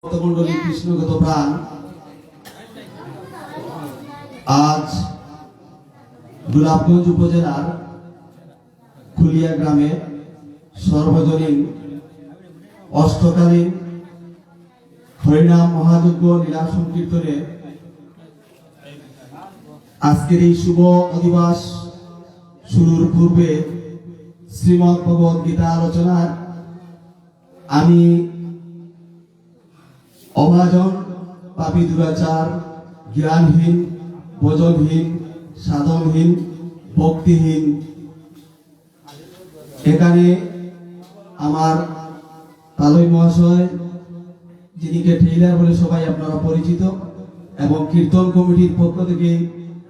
ভক্তমণ্ডলী কৃষ্ণগত প্রাণ, আজ গোলাপগঞ্জ উপজেলার খুলিয়া গ্রামে সর্বজনীন অষ্টকালীন হরিনাম মহাযজ্ঞ লীলা সংকীর্তনে আজকের এই শুভ অধিবাস শুরুর পূর্বে শ্রীমদ্ ভগবদ গীতা আলোচনার আমি অভাজন, পাপী, দুরাচার, জ্ঞানহীন, ভোজনহীন, সাধনহীন, ভক্তিহীন, এখানে আমার তালই মহাশয়, যিনিকে টেইলার বলে সবাই আপনারা পরিচিত, এবং কীর্তন কমিটির পক্ষ থেকে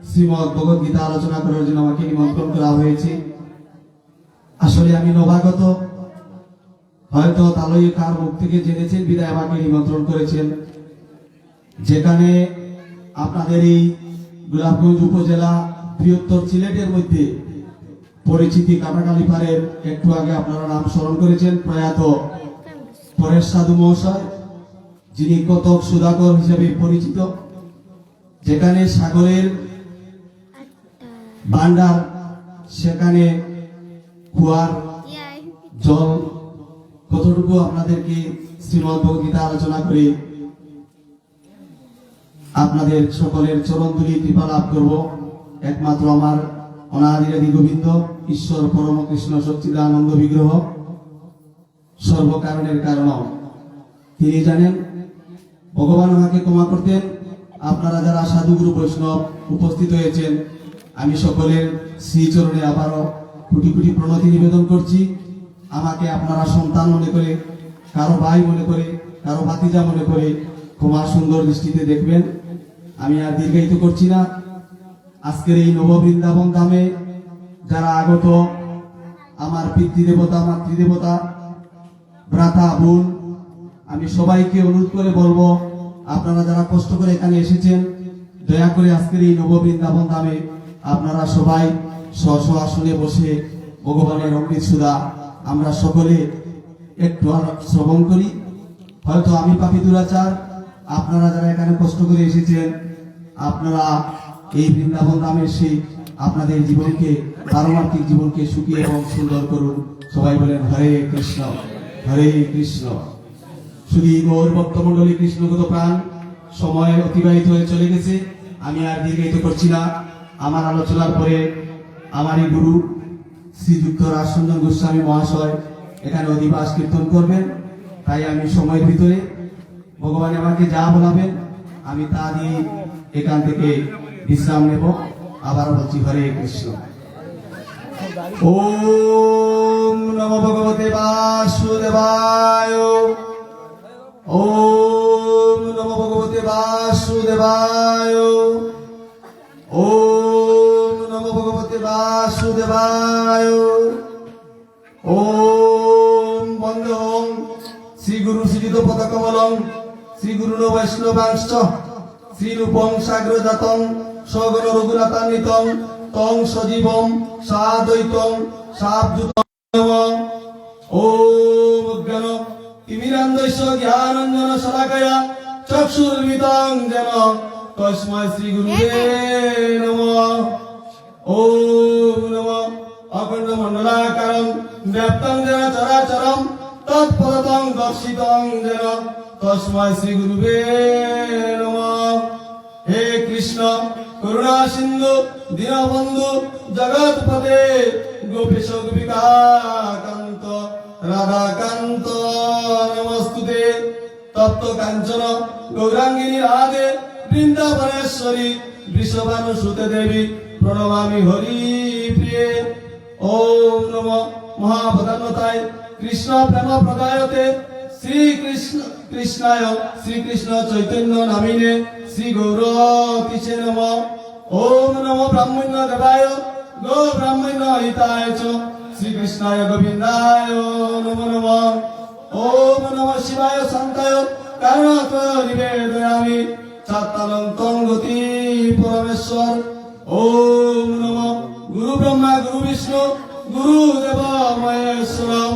শ্রীমদ্ ভগবদ গীতা আলোচনা করার জন্য আমাকে নিমন্ত্রণ করা হয়েছে। আসলে আমি নবাগত, হয়তো তালই কার মুখ থেকে জেনেছেন বিদায় আমাকে নিমন্ত্রণ করেছেন। যেখানে আপনাদের এই গোলাপগঞ্জ উপজেলা বৃহত্তর সিলেটের মধ্যে পরিচিতি কাটাকালিপাড়ের একটু আগে আপনারা নাম স্মরণ করেছেন প্রয়াত পরেশ সাধু মহাশয়, যিনি কতক সুধাকর হিসেবে পরিচিত। যেখানে সাগরের ভান্ডার, সেখানে কুয়ার জল কতটুকু আপনাদেরকে শ্রীমদ্ ভগবদ গীতা আলোচনা করে আপনাদের সকলের চরণ ধুলি কৃপা লাভ করব। একমাত্র আমার অনাদিরাদি গোবিন্দ ঈশ্বর পরম কৃষ্ণ সচ্চিদানন্দ বিগ্রহ সর্বকারণের কারণ তিনি জানেন। ভগবান ওনাকে ক্ষমা করতেন। আপনারা যারা সাধুগুরু বৈষ্ণব উপস্থিত হয়েছেন, আমি সকলের শ্রীচরণে আবারও কোটি কোটি প্রণতি নিবেদন করছি। আমাকে আপনারা সন্তান মনে করে, কারো ভাই মনে করে, কারো ভাতিজা মনে করে ক্ষমা সুন্দর দৃষ্টিতে দেখবেন। আমি আর দীর্ঘায়িত করছি না। আজকের এই নববৃন্দাবন ধামে যারা আগত, আমার পিতৃদেবতা, মাতৃদেবতা, ভ্রাতা, বোন, আমি সবাইকে অনুরোধ করে বলবো, আপনারা যারা কষ্ট করে এখানে এসেছেন, দয়া করে আজকের এই নববৃন্দাবন ধামে আপনারা সবাই স্ব স্ব আসনে বসে ভগবানের অমৃত সুধা আমরা সকলে একটু শ্রবণ করি। হয়তো আমি পাপী, দুরাচার, আপনারা যারা এখানে কষ্ট করে এসেছেন, আপনারা এই বৃন্দাবন ধামে এসে আপনাদের জীবনকে, পারমার্থিক জীবনকে সুখী এবং সুন্দর করুন। সবাই বলেন হরে কৃষ্ণ, হরে কৃষ্ণ। শুধু গৌর ভক্তমণ্ডলী কৃষ্ণগত প্রাণ, সময় অতিবাহিত হয়ে চলে গেছে, আমি আর দীর্ঘায়িত করছি না। আমার আলোচনার পরে আমারই গুরু শ্রীযুক্ত রাজসঞ্জন গোস্বামী মহাশয় এখানে অধিবাস কীর্তন করবেন। তাই আমি সময়ের ভিতরে ভগবান আমাকে যা বলাবেন আমি তা দিয়ে এখান থেকে বিশ্রাম নেব। আবার বলছি হরে কৃষ্ণ। ওম নমো ভগবতে বাসুদেবায়, ওম নমো ভগবতে বাসুদেবায়, ওম নমো ভগবতে বাসুদেবায়, ওম বন্দেহং শ্রী গুরু শ্রীযুত পদকমলং শ্রী গুরু বৈষ্ণবাংশ শ্রীরূপং সাগ্রজাতং সগণ রঘুনাথান্বিতং তং সজীবং সাদ্বৈতং সাবযুতং। ওম জ্ঞান তিমিরান্ধস্য জ্ঞানাঞ্জন শলাকয়া চক্ষুর্মিলিতং যেন তস্मै শ্রী গুরুবে নমঃ। ওম নমঃ অখণ্ড মণ্ডলাকারং ব্যাপ্তং যেন চরাচরং তৎপদং দর্শিতং যেন তস্मै শ্রী গুরুবে নমঃ। হে কৃষ্ণ করুণা সিন্ধু দীনবন্ধু জগৎপতে গোপীশ গোপিকাকান্ত রাধাকান্ত নমস্তুতে। তপ্ত কাঞ্চন গৌরাঙ্গিনী রাধে বৃন্দাবনেশ্বরী বৃষভানুসুতে দেবী প্রণমামি হরি প্রিয়ে। ওম নমঃ মহাপ্রধানতায় কৃষ্ণ প্রেম প্রদায়তে শ্রীকৃষ্ণ কৃষ্ণায় শ্রীকৃষ্ণ চৈতন্য নামিনে শ্রী গৌরতিশে নমঃ। ওম নমো ব্রাহ্মণ্য দেবায় গো ব্রাহ্মণ্য হিতায় চ শ্রীকৃষ্ণায় গোবিন্দায় নমো নমঃ। ওম নমঃ শিবায় শান্তায় কারণাত্ময় নিবেদয়ামি চাত্তানন্তং গতি পরমেশ্বর। ওম নমঃ গুরু ব্রহ্মা গুরু বিষ্ণু গুরুদেব মহেশ্বরম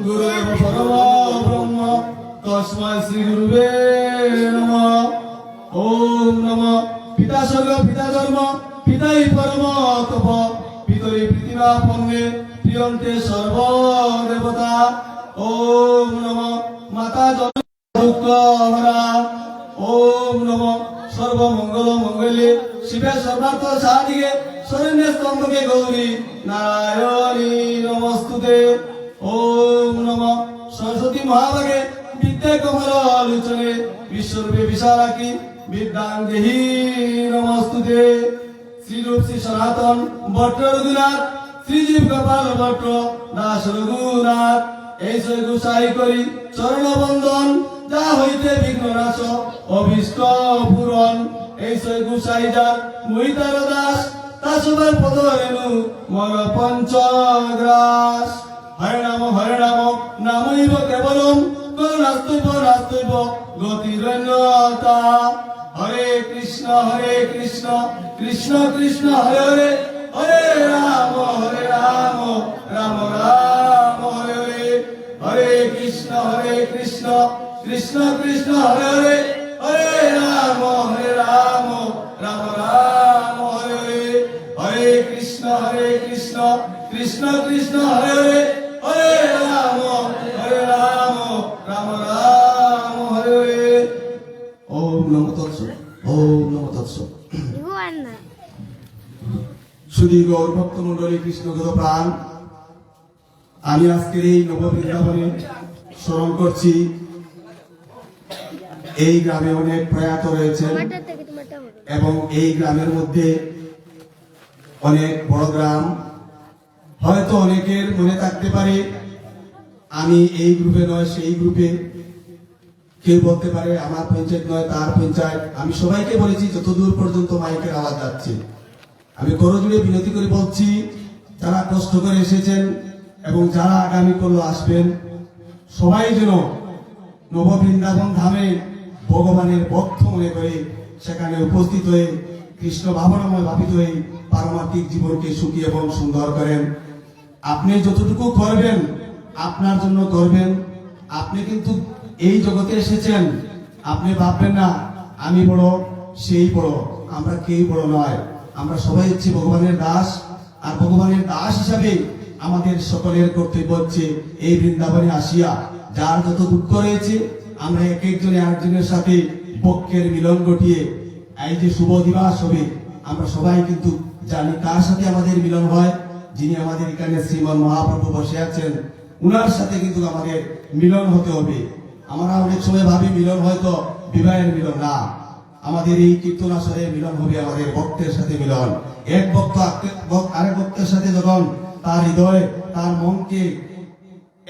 গুরুদেব পরম ব্রহ্ম তস্মৈ শ্রী গুরুবে নমঃ। ওম নমঃ পিতা স্বর্গ পিতা ধর্ম পিতাই পরম তপ পিতরি পৃথিবী পন্নে প্রিয়ন্তে সর্ব দেবতা। ওম নমঃ মাতা দুঃখ হরা। ওম নমঃ সর্বমঙ্গল মঙ্গলে শিবে সর্বার্থ সাধিকে শরণ্যে স্তম্ভকে গৌরী নারায়ণী নমস্তুতে। ওম নমঃ সরস্বতী মহাভাগে বিদ্যে কমল লোচনে বিশ্বরূপে বিশালাকি বিদ্যাং দেহি নমস্তুতে। শ্রীরূপ শ্রী সনাতন ভট্ট রঘুনাথ শ্রীজীব গোপাল ভট্ট দাস রঘুনাথ এই সই গুসাই করি চরণ বন্দন যা হইতে বিঘ্ন নাশ অভীষ্ট পূরণ। এই সই গুসাই যার মহিতার দাস তা সবার পদ রেণু মর পঞ্চগ্রাস। হরে নাম নামৈব কেবলম করুণাস্তৈব নাস্তৈব গতিরন্যতা। হরে কৃষ্ণ কৃষ্ণ কৃষ্ণ হরে হরে হরে রাম রাম রাম হরে হরে। হরে কৃষ্ণ কৃষ্ণ কৃষ্ণ হরে হরে হরে রাম রাম রাম হরে হরে। হরে কৃষ্ণ কৃষ্ণ কৃষ্ণ হরে হরে হরে রাম রাম রাম হরে হরে। ওম নমঃ তৎসৎ। ওম নমঃ তৎসৎ। শুধু গৌর ভক্ত মন্ডলী কৃষ্ণগত প্রাণ, আমি আজকের এই নববৃন্দাবনে স্মরণ করছি। এই গ্রামে অনেক প্রয়াত রয়েছেন এবং এই গ্রামের মধ্যে অনেক বড় গ্রাম। হয়তো অনেকের মনে থাকতে পারে আমি এই গ্রুপে নয় সেই গ্রুপে, কেউ বলতে পারে আমার পঞ্চায়েত নয় তার পঞ্চায়েত। আমি সবাইকে বলেছি যতদূর পর্যন্ত মাইকের আওয়াজ যাচ্ছে আমি করজোড়ে বিনতি করে বলছি, যারা কষ্ট করে এসেছেন এবং যারা আগামী করলো আসবেন, সবাই যেন নববৃন্দাবন ধামে ভগবানের ভক্ত মনে করে সেখানে উপস্থিত হয়ে কৃষ্ণ ভাবনাময় ভাবিত হয়ে পারমার্থিক জীবনকে সুখী এবং সুন্দর করেন। আপনি যতটুকু করবেন আপনার জন্য করবেন। আপনি কিন্তু এই জগতে এসেছেন, আপনি ভাববেন না আমি বড় সেই বড়, আমরা কেউ বড় নয়। আমরা সবাই হচ্ছি ভগবানের দাস, আর ভগবানের দাস হিসাবে আমাদের সকলের কর্তব্য হচ্ছে এই বৃন্দাবনে আসিয়া যার যত দুঃখ রয়েছে আমরা এক একজনে আরেকজনের সাথে বক্ষের মিলন ঘটিয়ে এই যে শুভ দিবস হবে, আমরা সবাই কিন্তু জানি কার সাথে আমাদের মিলন হয়। যিনি আমাদের এখানে শ্রীমন মহাপ্রভু বসে আছেন উনার সাথে কিন্তু আমাদের মিলন হতে হবে। আমরা অনেক সময় ভাবি মিলন হয়তো বিবাহের মিলন, না, আমাদের এই কীর্তন আসরে মিলন হবে আমাদের ভক্তের সাথে মিলন। এক ভক্ত আরেক ভক্তের সাথে যখন তার হৃদয় তার মনকে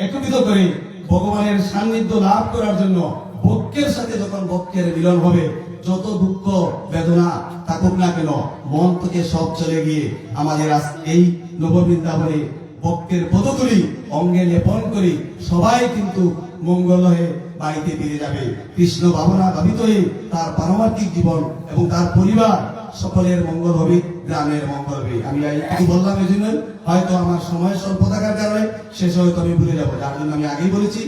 একত্রিত করে ভগবানের সান্নিধ্য লাভ করার জন্য ভক্তের সাথে যখন ভক্তের মিলন হবে, যত দুঃখ বেদনা থাকুক না কেন মন থেকে সব চলে গিয়ে আমাদের এই নববৃন্দাবনে ভক্তের পদতুলি অঙ্গে লেপন করি সবাই কিন্তু মঙ্গল হয়ে বাড়িতে ফিরে যাবে। কৃষ্ণ ভাবনা ভাবিত হয়ে তার পারমার্থিক জীবন এবং তার পরিবার সকলের মঙ্গল হবে, গ্রামের মঙ্গল হবে। আমি একটু বললাম এই জন্য, হয়তো আমার সময় স্বল্প থাকার কারণে শেষ হয়তো আমি ভুলে যাবো, যার জন্য আমি আগেই বলেছি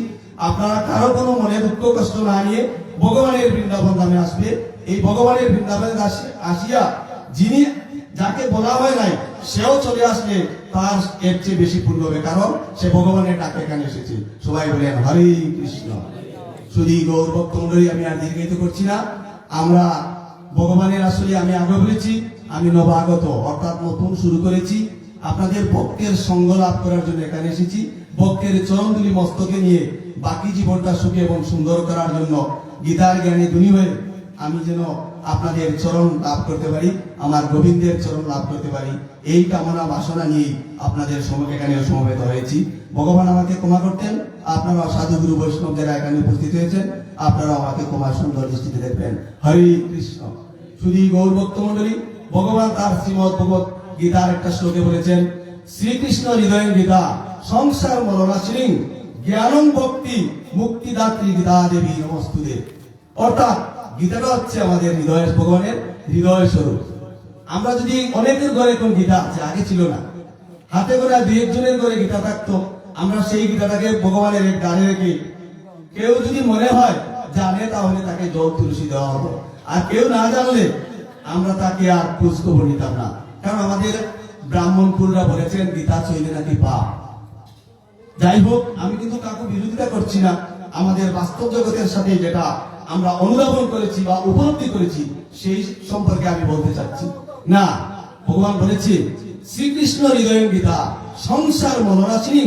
আপনারা কারো কোনো মনে দুঃখ কষ্ট না নিয়ে ভগবানের বৃন্দাবন ধামে আসবে। এই ভগবানের বৃন্দাবনে আসিয়া যিনি যাকে বলা হয় নাই সেও চলে আসলে তার এর চেয়ে বেশি পূর্ণ হবে, কারণ সে ভগবানের ডাকে এখানে এসেছে। সবাই বলেন হরে কৃষ্ণ। শুধু গৌর ভক্ত মন্ডলী, আমি আর দীর্ঘায়িত করছি না। আমরা ভগবানের আসলে আমি আগে বলেছি আমি নবাগত অর্থাৎ নতুন শুরু করেছি। আপনাদের ভক্তের সঙ্গ লাভ করার জন্য এখানে এসেছি। ভক্তের চরণধুলি মস্তকে নিয়ে বাকি জীবনটা সুখী এবং সুন্দর করার জন্য গীতার জ্ঞানে ধনী হয়ে আমি যেন আপনাদের চরণ লাভ করতে পারি, আমার গোবিন্দের চরণ লাভ করতে পারি, এই কামনা বাসনা নিয়ে আপনাদের এখানে সমবেত হয়েছি। ভগবান আমাকে ক্ষমা করতেন, আপনারা সাধু গুরু বৈষ্ণব যারা এখানে উপস্থিত হয়েছেন আপনারা আমাকে ক্ষমা সুন্দর দৃষ্টিতে দেখবেন। হরে কৃষ্ণ। শুধু গৌর ভক্ত মন্ডলী, ভগবান তার শ্রীমদ ভগবত গীতার একটা শ্লোকে বলেছেন, শ্রীকৃষ্ণ হৃদয় গীতা সংসার মরণাশ্রী জ্ঞানং ভক্তি মুক্তিদাত্রী গীতা দেবী নমস্তুতে। অর্থাৎ গীতাটা হচ্ছে আমাদের হৃদয়ের ভগবানের হৃদয় স্বরূপ। আমরা যদি অনেকের ঘরে কোন গীতা আছে, আগে ছিল না, হাতে করে দুই একজনের ঘরে গীতা থাকতো, আমরা সেই গীতাটাকে ভগবানের এক গানে রেখে কেউ যদি মনে হয় জানে তাহলে তাকে জল তুলসী দেওয়া হতো, আর কেউ না জানলে আমরা তাকে আর খোঁজ খবর নিতাম না। কারণ আমাদের ব্রাহ্মণ কুলরা বলেছেন গীতা চইলে নাকি পাপ। যাই হোক, আমি কিন্তু কাউকে বিরোধিতা করছি না, আমাদের বাস্তব জগতের সাথে যেটা আমরা অনুধাবন করেছি বা উপলব্ধি করেছি সেই সম্পর্কে আমি বলতে চাচ্ছি। না, ভগবান বলেছে শ্রীকৃষ্ণ হৃদয় গীতা সংসার মনোরাশিনী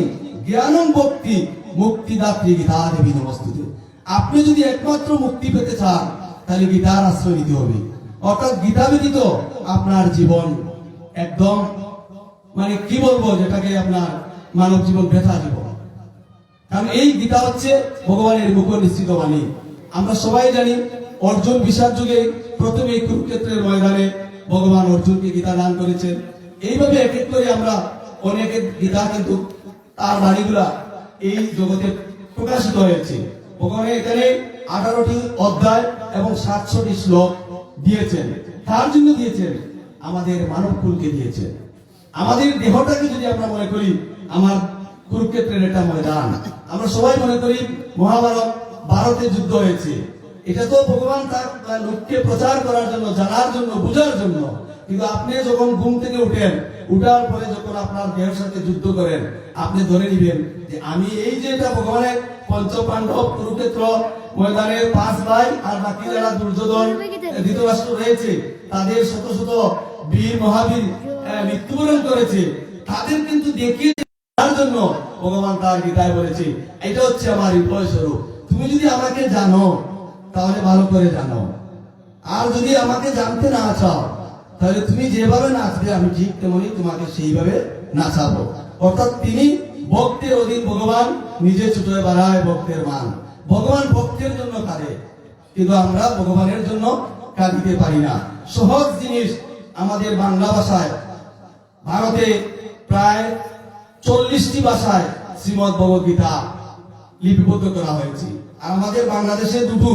জ্ঞানম ভক্তি মুক্তিদাত্রী গীতা দেবী নমস্তুতে। আপনি যদি একমাত্র মুক্তি পেতে চান তাহলে গীতার আশ্রয় নিতে হবে। অর্থাৎ গীতা ব্যতীত আপনার জীবন একদম মানে কি বলবো, যেটাকে আপনার মানব জীবন ব্যথা জীবন। কারণ এই গীতা হচ্ছে ভগবানের মুখ নিশ্চিত বাণী। আমরা সবাই জানি অর্জুন বিষাদ যুগে প্রথমে কুরুক্ষেত্রের ময়দানে ভগবান অর্জুনকে গীতা দান করেছেন। এইভাবে এক এক করে আমরা অনেকের গীতা কিন্তু তার বাণীগুলা এই জগতে প্রকাশিত হয়েছে। ভগবান এখানে 18টি অধ্যায় এবং 700টি শ্লোক দিয়েছেন। তার জন্য দিয়েছেন আমাদের মানব কুলকে দিয়েছেন। আমাদের দেহটাকে যদি আমরা মনে করি আমার কুরুক্ষেত্রের এটা ময়দান, আমরা সবাই মনে করি মহাভারত, ভারতে যুদ্ধ হয়েছে, এটা তো ভগবান তার লোককে প্রচার করার জন্য, জানার জন্য, বুঝার জন্য। কিন্তু আপনি যখন ঘুম থেকে উঠেন, উঠার পরে যখন আপনার দেহের সাথে যুদ্ধ করেন, আপনি ধরে নিবেন যে আমি এই যে এটা ভগবানের পঞ্চপাণ্ডব কুরুক্ষেত্র ময়দানের 5 ভাই আর বাকি যারা দুর্যোধন ধৃতরাষ্ট্র রয়েছে তাদের শত শত বীর মহাবীর মৃত্যুবরণ করেছে, তাদের কিন্তু দেখিয়ে তার জন্য ভগবান তার গীতায় বলেছে এটা হচ্ছে আমার হৃদয় স্বরূপ। তুমি যদি আমাকে জানো তাহলে ভালো করে জানো, আর যদি আমাকে জানতে না চাও তাহলে তুমি যেভাবে নাচবে আমি ঠিক তেমনি তোমাকে সেইভাবে নাচাবো। অর্থাৎ তিনি ভক্তের অধীন, ভগবান নিজে ছুটে বাড়ায় ভক্তের মান। ভগবান ভক্তের জন্য কাঁদে, কিন্তু আমরা ভগবানের জন্য কাঁদিতে পারি না। সহজ জিনিস আমাদের বাংলা ভাষায় ভারতে প্রায় 40টি ভাষায় শ্রীমদ ভগবদ গীতা লিপিবদ্ধ করা হয়েছে, আর আমাদের বাংলাদেশে দুটো,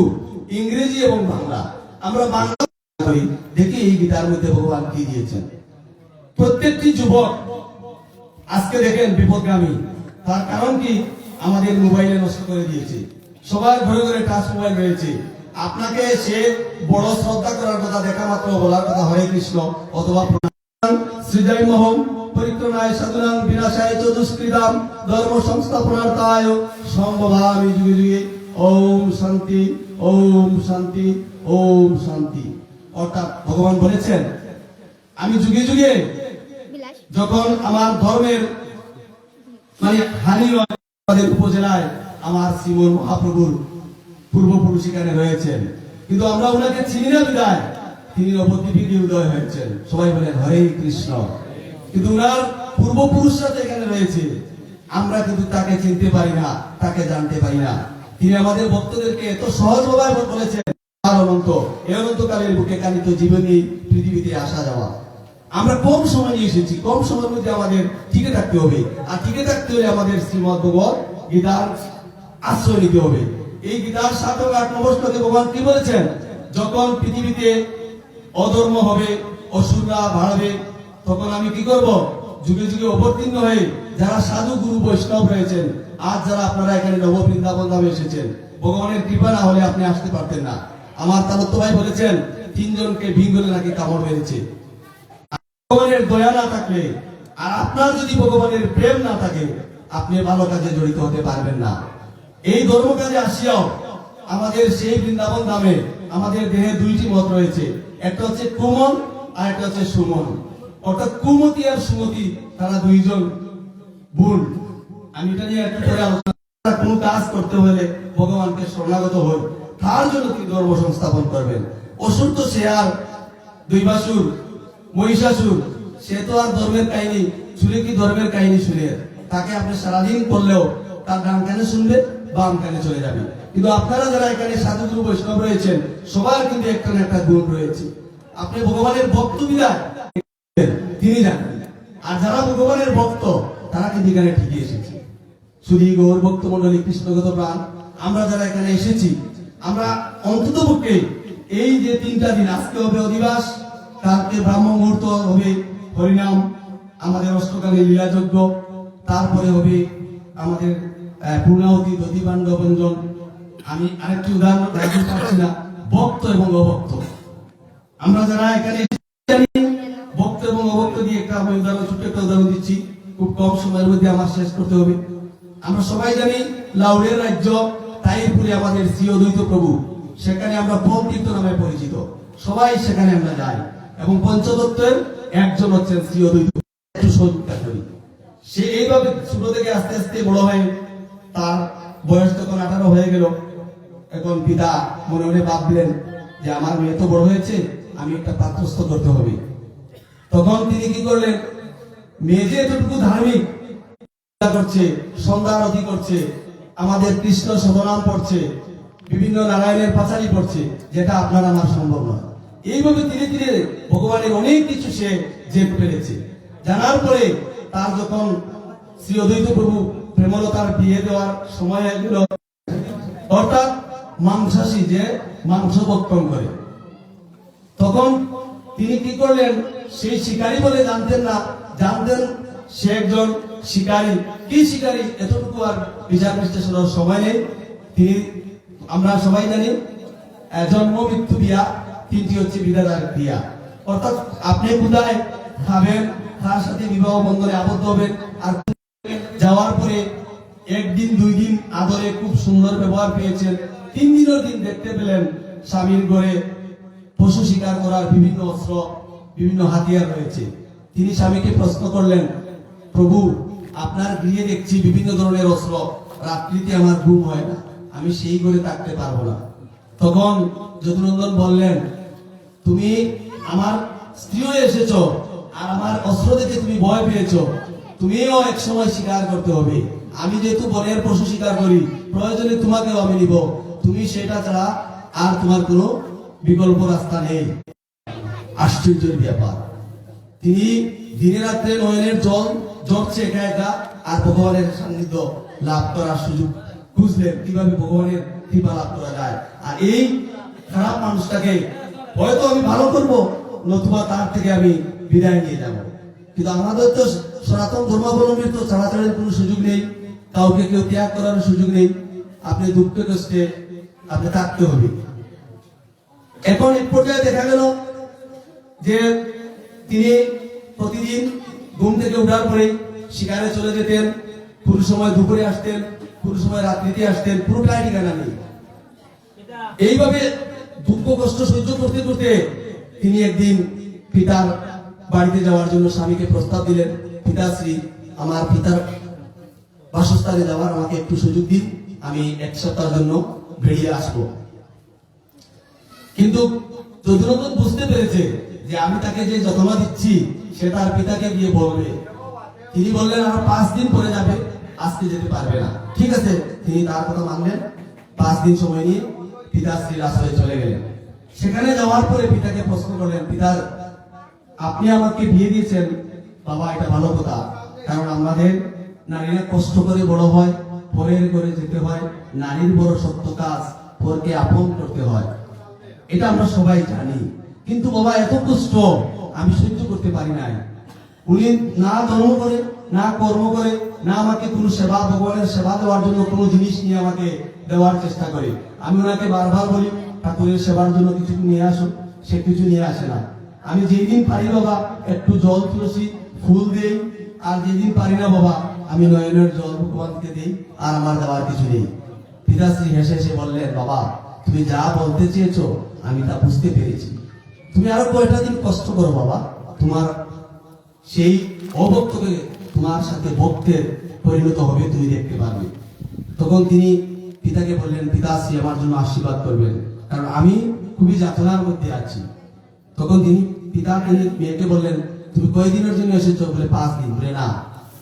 ইংরেজি এবং বাংলা। আমরা বাংলা দেখি এই গীতার মধ্যে ভগবান কি দিয়েছেন। প্রত্যেকটি যুবক আজকে দেখেন বিপদগামী, তার কারণ কি আমাদের মোবাইলে নষ্ট করে দিয়েছে। সবার ঘরে ঘরে টাচ মোবাইল রয়েছে। আপনাকে সে বড় শ্রদ্ধা করার কথা, দেখা মাত্র বলার কথা হরে কৃষ্ণ অথবা শ্রীজয় মহম পরিক্রমায় সাধুনাং বিনাশায় চ দুষ্কৃতাম ধর্ম সংস্থাপনার্থায় সম্ভবামি যুগে যুগে ওম শান্তি ওম শান্তি ওম শান্তি। অর্থাৎ ভগবান বলেছেন আমি যুগে যুগে যখন আমার ধর্মের মানে হানি আমাদের উপজেলায় আমার শ্রীমন মহাপ্রভুর পূর্বপুরুষ এখানে রয়েছেন, কিন্তু আমরা ওনাকে চিনি না বিদায় তিনি নবদ্বীপে উদয় হয়েছেন। সবাই বলেন হরে কৃষ্ণ। কিন্তু ওনার পূর্বপুরুষরা তো এখানে রয়েছে, আমরা কিন্তু তাকে চিনতে পারি না, তাকে জানতে পারি না। তিনি আমাদের ভক্তদেরকে এত সহজভাবে বলেছেন অনন্ত, এই অনন্তকালের বুকে কানিত জীবনী পৃথিবীতে আসা যাওয়া। আমরা কম সময় নিয়ে এসেছি, কম সময়ের মধ্যে আমাদের টিকে থাকতে হবে, আর টিকে থাকতে হলে আমাদের শ্রীমদ ভগবদ গীতার আশ্রয় নিতে হবে। এই গীতার 7 ও 8 নম্বর শ্লোকে ভগবান কি বলেছেন, যখন পৃথিবীতে অধর্ম হবে, অসুররা বাড়বে, তখন আমি কি করব, যুগে যুগে অবতীর্ণ হয়ে যারা সাধু গুরু বৈষ্ণব রয়েছেন, আজ যারা আপনারা এখানে নব বৃন্দাবন ধামে এসেছেন, ভগবানের কৃপা না হলে আপনি আসতে পারতেন না। আমার তালুত্য ভাই বলেছেন 3 জনকে ভিঙ্গলে নাকি কামড় মেরেছে। ভগবানের দয়া না থাকলে আর আপনার যদি ভগবানের প্রেম না থাকে আপনি ভালো কাজে জড়িত হতে পারবেন না। এই ধর্ম কাজে আসিয়াও আমাদের সেই বৃন্দাবন ধামে আমাদের দেহে 2টি মত রয়েছে, একটা হচ্ছে কুমন আর একটা হচ্ছে সুমন। অর্থাৎ কুমতি আর সুমতি তারা 2 জন বোন। আমি এটা নিয়ে একটু পরে আলোচনা। কোন কাজ করতে হলে ভগবানকে শরণাগত হই, তার জন্য কি ধর্ম সংস্থাপন করবেন। অসুর তো সে আর দৈবাসুর মহিষাসুর, সে তো আর ধর্মের কাহিনী শুনে কি ধর্মের কাহিনী শুনে তাকে আপনি সারাদিন করলেও তার ডান কানে শুনবে, বাম কানে চলে যাবে। কিন্তু আপনারা যারা এখানে সাধু গুরু বৈষ্ণব রয়েছেন সবার কিন্তু একটা না একটা গুণ রয়েছে। আপনি ভগবানের ভক্ত বিদায় তিনি জানেন, আর যারা ভগবানের ভক্ত তারা কিন্তু এখানে ঠিকই এসেছে। শুধু গৌর ভক্ত মন্ডলী কৃষ্ণগত প্রাণ আমরা যারা এখানে এসেছি, আমরা অন্তত পক্ষে এই যে 3টা দিন, আজকে হবে অধিবাস, কালকে ব্রাহ্ম মুহূর্ত হবে হরিনাম, আমাদের অষ্টকালীন লীলাযজ্ঞ, তারপরে হবে আমাদের পূর্ণাহুতি দধিবান্ড ব্যঞ্জন, আমি আরেকটি উদাহরণ রাখতে পারছি না, ভক্ত এবং অভক্ত। আমরা যারা এখানে জানি ভক্ত এবং অভক্ত দিয়ে একটা আমি উদাহরণ, ছোট্ট একটা উদাহরণ দিচ্ছি, খুব কম সময়ের মধ্যে আমার শেষ করতে হবে। আমরা সবাই জানি লাউড়ের রাজ্য তাইপুরে আমাদের শ্রী অদ্বৈত প্রভু, সেখানে আমরা পণ্ডিত নামে পরিচিত, সবাই সেখানে আমরা যাই। এবং পঞ্চতত্ত্বের একজন হচ্ছেন শ্রী অদ্বৈত। একটু সহযোগিতা করি। সে এইভাবে ছোট থেকে আস্তে আস্তে বড় হয়, তার বয়স তখন 18 হয়ে গেল। এখন পিতা মনে মনে ভাবলেন যে আমার মেয়ে তো বড় হয়েছে, আমি একটা পাত্রস্থ করতে হবে। তখন তিনি কি করলেন, মেয়ে যে এতটুকু ধার্মিক করছে, সন্ধ্যা আরতি করছে, আমাদের কৃষ্ণ শতনাম পড়ছে, বিভিন্ন নারায়ণের পাঁচালি পড়ছে, যেটা আপনার আমার সম্ভব নয়। এইভাবে ধীরে ধীরে ভগবানের অনেক কিছু সে জেনে ফেলেছে। জানার পরে তার যখন শ্রী অদ্বৈত প্রভু প্রেমলতার বিয়ে দেওয়ার সময় এগুলো, অর্থাৎ মাংসাশী, যে মাংস ভক্ষণ করে, তখন তিনি কি করলেন, সেই শিকারী বলে জানতেন না, জানতেন সে একজন শিকারী। কি শিকারী এতটুকু আর বিচার বিশ্লেষণের সময় নেই। তিনি, আমরা সবাই জানি জন্ম মৃত্যু বিয়া, তিনটি হচ্ছে বিধাতার বিয়া। অর্থাৎ আপনি কোথায় খাবেন, তার সাথে বিবাহ বন্ধনে আবদ্ধ হবেন, আর যাওয়ার পরে একদিন দুই দিন আদরে খুব সুন্দর ব্যবহার পেয়েছেন, 3 দিনের দিন দেখতে পেলেন স্বামীর ঘরে পশু শিকার করার বিভিন্ন অস্ত্র, বিভিন্ন হাতিয়ার রয়েছে। তিনি স্বামীকে প্রশ্ন করলেন, প্রভু আপনার গৃহে দেখছি বিভিন্ন ধরনের অস্ত্র, রাত্রিতে আমার ঘুম হয় না, আমি সেই ঘরে থাকতে পারবো না। তখন যদুনন্দন বললেন, তুমি আমার স্ত্রী হয়ে এসেছো, আর আমার অস্ত্র দেখে তুমি ভয় পেয়েছো, তুমিও এক সময় শিকার করতে হবে। আমি যেহেতু বনের পশু শিকার করি, প্রয়োজনে তোমাকেও আমি নিব, তুমি সেটা ছাড়া আর তোমার কোনো বিকল্প রাস্তা নেই। আশ্চর্যের ব্যাপার, তিনি দিনে রাত্রে নয়নের জল ঝরছে একা একা, আর ভগবানের সান্নিধ্য লাভ করার সুযোগ খুঁজলেন, কিভাবে ভগবানের কৃপা লাভ করা যায়। আর এই খারাপ মানুষটাকে হয়তো আমি ভালো করবো, নতুবা তার থেকে আমি বিদায় নিয়ে যাব। কিন্তু আমাদের তো সনাতন ধর্মাবলম্বীর তো ছাড়াছাড়ির কোনো সুযোগ নেই, কাউকে কেউ ত্যাগ করার সুযোগ নেই। আপনি দুঃখে কষ্টে আপনি থাকতে হবে। এখন এক পর্যায়ে দেখা গেল যে তিনি প্রতিদিন ঘুম থেকে উঠার পরে শিকারে চলে যেতেন, কোন সময় দুপুরে আসতেন, কোন সময় রাত্রিতে আসতেন, পুরোটাই ঠিকানা নেই। এইভাবে দুঃখ কষ্ট সহ্য করতে করতে তিনি একদিন পিতার বাড়িতে যাওয়ার জন্য স্বামীকে প্রস্তাব দিলেন, পিতাশ্রী আমার পিতার বাসস্থানে যাওয়ার আমাকে একটু সুযোগ দিন, আমি 1 সপ্তাহের জন্য বেরিয়ে আসবো। কিন্তু যদুনন্দন বুঝতে পেরেছে যে আমি তাকে যে যত্ন দিচ্ছি সে তার পিতাকে গিয়ে বলবে। তিনি বললেন আরো 5 দিন পরে যাবে, আজকে যেতে পারবে না। ঠিক আছে, তিনি তার কথা মানলেন। 5 দিন সময় নিয়ে পিতাশ্রীর আশ্রয়ে চলে গেলেন। সেখানে যাওয়ার পরে পিতাকে প্রশ্ন করলেন, পিতার আপনি আমাকে বিয়ে দিয়েছেন, বাবা এটা ভালো কথা, কারণ আমাদের নারীরা কষ্ট করে বড় হয়, পরের ঘরে যেতে হয়, নারীর বড় সত্য কাজ পরকে আপন করতে হয়, এটা আমরা সবাই জানি। কিন্তু বাবা এত কষ্ট আমি সহ্য করতে পারি নাই। উনি না ধর্ম করে, না কর্ম করে, না আমাকে কোনো সেবা, ভগবানের সেবা দেওয়ার জন্য কোনো জিনিস নিয়ে আমাকে দেওয়ার চেষ্টা করে। আমি ওনাকে বারবার বলি ঠাকুরের সেবার জন্য কিছু নিয়ে আসো, সে কিছু নিয়ে আসে না। আমি যেই দিন পারি বাবা একটু জল তুলসী ফুল দেই, আর যেদিন পারি না বাবা আমি নয়নের জল ভগবানকে দিই, আর আমার দেওয়ার কিছু নেই। পিতাশ্রী হেসে হেসে বললেন, বাবা তুমি যা বলতে চেয়েছো আমি তা বুঝতে পেরেছি, তুমি আরো কয়টা দিন কষ্ট করো বাবা, তোমার সেই অভক্তকে তোমার সাথে ভক্তের পরিণত হবে, তুমি দেখতে পারবে। তখন তিনি পিতাকে বললেন, পিতাশ্রী আমার জন্য আশীর্বাদ করবেন, কারণ আমি খুবই যাতনার মধ্যে আছি। তখন তিনি মেয়েকে বললেন, তুমি কয়দিনের জন্য এসেছো? বলে 5 দিন। বলে না,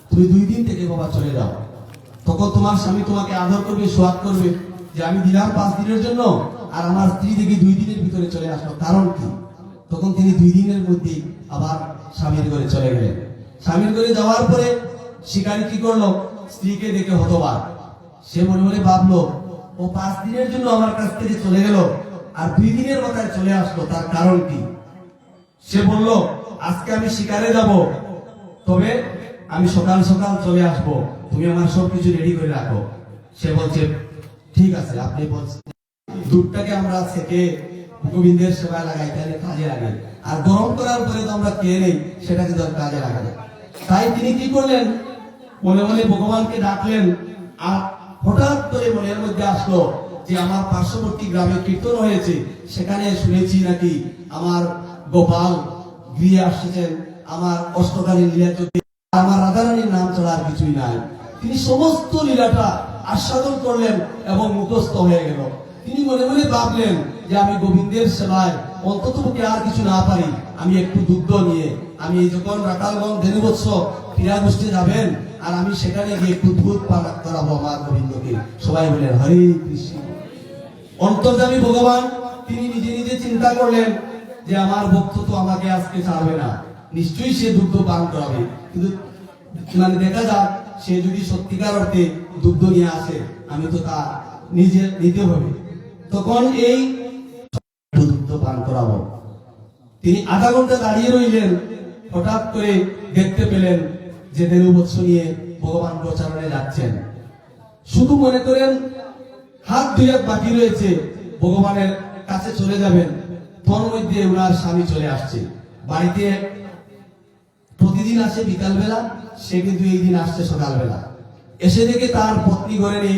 তুমি 2 দিন থেকে বাবা চলে যাও, তখন তোমার স্বামী তোমাকে আদর করবে, সোয়াগ করবে যে আমি দিলাম 5 দিনের জন্য, আর আমার স্ত্রী দেখি 2 দিনের ভিতরে চলে আসলো, কারণ কি? তখন তিনি 2 দিনের মধ্যে আবার স্বামীর ঘরে চলে গেলেন। স্বামীর ঘরে যাওয়ার পরে শিকারী কি করলো, স্ত্রীকে দেখে হতবাক। সে মনে মনে ভাবলো, ও 5 দিনের জন্য আমার কাছ থেকে চলে গেল, আর 2 দিনের মাথায় চলে আসলো, তার কারণ কি? সে বলল, আজকে আমি শিকারে যাব, তবে আমি সকাল সকাল চলে আসব, তুমি আমার সবকিছু রেডি করে রাখো। সে বলছে, ঠিক আছে, আপনি বলছেন দুধটাকে আমরা সেকে গোবিন্দের সেবায় লাগাই, তাহলে কাজে লাগে। আর গরম করার পরে তো আমরা খেয়ে নেই, সেটা কিন্তু আর কাজে লাগে না। তাই তিনি কি করলেন, মনে মনে ভগবানকে ডাকলেন। আর হঠাৎ করে মনের মধ্যে আসলো যে আমার পার্শ্ববর্তী গ্রামে কীর্তন হয়েছে, সেখানে শুনেছি নাকি আমার গোপাল গৃহে আসছেন, আমার অষ্টকালীন লীলা চলছে, আমার রাধারানীর নাম ছাড়া আর কিছুই নাই। তিনি সমস্ত লীলাটা আস্বাদন করলেন এবং মুখস্থ হয়ে গেল। তিনি মনে মনে ভাবলেন যে আমি গোবিন্দের সেবায় অন্ততপক্ষে আর কিছু না পারি, আমি একটু দুগ্ধ নিয়ে, আমি যখন রাখালগঞ্জ ধেনুবৎস ক্রীড়া গোষ্ঠী যাবেন, আর আমি সেখানে গিয়ে একটু দুধ পান করাবো আমার গোবিন্দকে। সবাই বলেন হরে কৃষ্ণ। অন্তর্যামী ভগবান তিনি নিজে নিজে চিন্তা করলেন যে আমার ভক্ত তো আমাকে আজকে ছাড়বে না, নিশ্চয়ই সে দুগ্ধ পান করাবে। কিন্তু মানে দেখা যাক, সে যদি সত্যিকার অর্থে দুগ্ধ নিয়ে আসে, আমি তো তা নিজে নিতে হবে। তখন এই দুগ্ধ পান করাবো। তিনি আধা ঘন্টা দাঁড়িয়ে রইলেন। হঠাৎ করে দেখতে পেলেন যে ধেনুবৎস নিয়ে ভগবান গোচারণে যাচ্ছেন। শুধু মনে করেন হাত দুয়েক বাকি রয়েছে, ভগবানের কাছে চলে যাবেন, তোর মধ্যে ওনার স্বামী চলে আসছে। বাড়িতে প্রতিদিন আসে বিকালবেলা, সে কিন্তু এই দিন আসছে সকালবেলা। এসে দেখে তার পত্নী ঘরে নেই,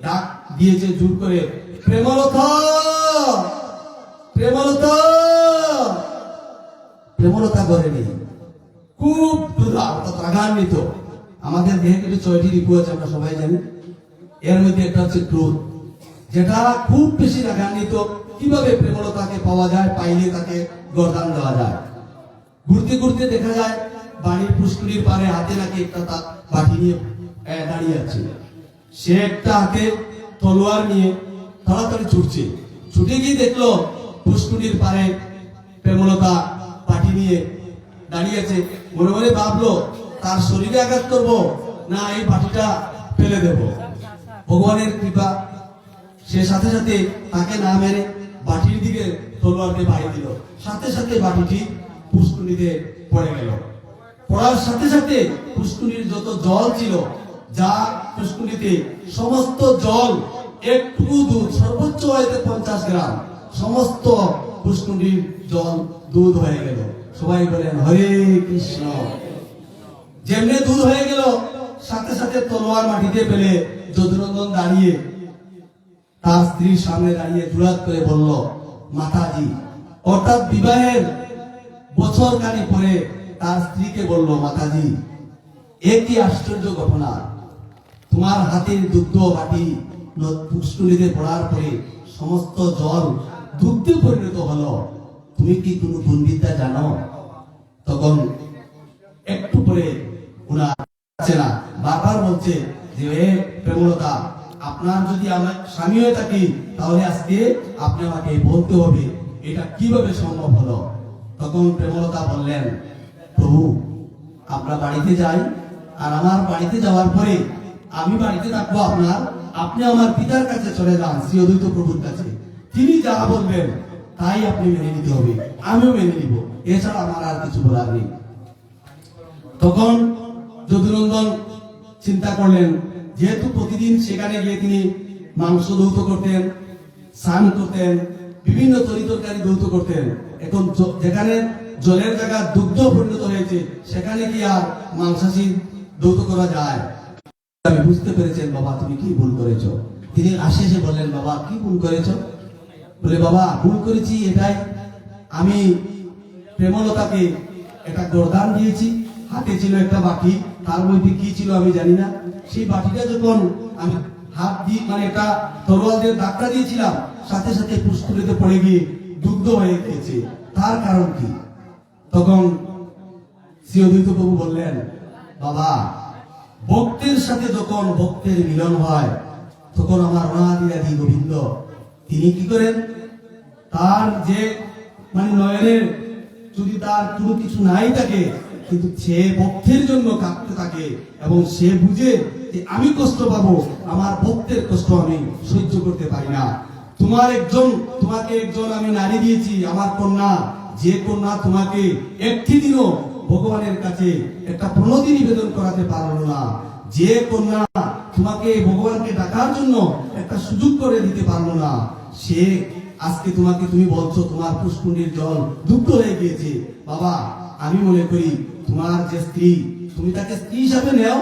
ডাক দিয়েছে জোর করে, প্রেমলতা, প্রেমলতা। প্রেমলতা ঘরে নেই। খুব রাগান্বিত। আমাদের দেহে কিন্তু 6টি রিপু আছে, আমরা সবাই জানি। এর মধ্যে একটা হচ্ছে ক্রোধ, যেটা খুব বেশি রাগান্বিত। কিভাবে প্রেমলতাকে পাওয়া যায়, পাইলে তাকে গর্দান দেওয়া যায়। ঘুরতে ঘুরতে দেখা যায় বাড়ির পুষ্করির পারে হাতে নাকি একটা বাটি নিয়ে দাঁড়িয়ে আছে। সে একটা হাতে তলোয়ার নিয়ে তাড়াতাড়ি ছুটছে। ছুটে গিয়ে দেখলো পুষ্করির পারে প্রেমলতা বাটি নিয়ে দাঁড়িয়ে আছে। মনে মনে ভাবলো তার শরীরে আঘাত করবো না এই বাটিটা ফেলে দেব। ভগবানের কৃপা, সে সাথে সাথে তাকে না মেরে বাটির দিকে তলোয়ারকে বাড়ি দিল। সাথে সাথে বাটিটি পুষ্করিতে পড়ে গেল। পড়ার সাথে সাথে পুষ্করির যত জল ছিল, যা পুষ্করিতে সমস্ত জল, একটু দুধ, সর্বোচ্চ হয়তো 50 গ্রাম, সমস্ত পুষ্করির জল দুধ হয়ে গেল। সবাই বলেন হরে কৃষ্ণ। যেমনি দুধ হয়ে গেল, সাথে সাথে তলোয়ার মাটিতে ফেলে যদুনন্দন দাঁড়িয়ে তার স্ত্রীর সামনে দাঁড়িয়ে জুরাত করে বলল, মাতাজি, অর্থাৎ বিবাহের বছর খানি পরে তার স্ত্রীকে বলল, মাতাজি, একই আশ্চর্য ঘটনা, তোমার হাতের দুগ্ধ বাটি পুষ্করিতে পড়ার পরে সমস্ত জল দুগ্ধে পরিণত হলো। তুমি কি কোনো গুণবিদ্যা জানো? তখন একটু পরে উনার না বারবার বলছে যে হে প্রেমলতা, আপনার যদি আমার স্বামী হয়ে থাকি, তাহলে আজকে আপনি আমাকে বলতে হবে এটা কিভাবে সম্ভব হলো। তখন প্রেমলতা বললেন, প্রভু, আমরা বাড়িতে যাই, আর আমার বাড়িতে যাওয়ার পরে আমি বাড়িতে থাকবো আপনার, আপনি আমার পিতার কাছে চলে যান, শ্রী অদ্বৈত প্রভুর কাছে। তিনি যা বলবেন তাই আপনি মেনে নিতে হবে, আমিও মেনে নিব, এছাড়া আমার আর কিছু বলার নেই। তখন যদুনন্দন চিন্তা করলেন, যেহেতু প্রতিদিন সেখানে গিয়ে তিনি মাংস দৌত করতেন, স্নান করতেন, বিভিন্ন তরিতরকারি দৌত করতেন, এখন যেখানে জলের জায়গা দুগ্ধ পরিণত হয়েছে, সেখানে কি আর মাংসাশী দৌত করা যায়? আমি বুঝতে পেরেছেন, বাবা তুমি কি ভুল করেছ। তিনি এসে বললেন, বাবা কি ভুল করেছ? বলে, বাবা ভুল করেছি এটাই, আমি প্রেমলতাকে একটা গরদান দিয়েছি, হাতে ছিল একটা বাটি, তার মধ্যে কি ছিল আমি জানি না। সেই বাটিটা যখন আমি হাত দিয়ে মানে একটা তরোয়াল দিয়ে ধাক্কা দিয়েছিলাম, সাথে সাথে পুষ্করিতে পড়ে গিয়ে দুগ্ধ হয়ে গিয়েছে, তার কারণ কি? তখন শ্রী অদ্বৈত প্রভু বললেন, বাবা, ভক্তের সাথে যখন ভক্তের মিলন হয়, তখন আমার অনাদিরাদি গোবিন্দ তিনি কি করেন, তার যে মানে নয়নের যদি তার কোনো কিছু নাই থাকে, কিন্তু সে ভক্তের জন্য কাঁদতে থাকে এবং সে বুঝে যে আমি কষ্ট পাবো, আমার ভক্তের কষ্ট আমি সহ্য করতে পারি না। তোমাকে একজন আমি নারী দিয়েছি, আমার কন্যা, যে কন্যা তোমাকে একটি দিনও ভগবানের কাছে একটা প্রণতি নিবেদন করাতে পারলো না, যে কন্যা তোমাকে ভগবানকে ডাকার জন্য একটা সুযোগ করে দিতে পারলো না, সে আজকে তোমাকে, তুমি বলছো তোমার পুষ্কুণ্ডির জল দুগ্ধ হয়ে গিয়েছে। বাবা, আমি মনে করি তোমার যে স্ত্রী, তুমি তাকে স্ত্রী হিসাবে নেও,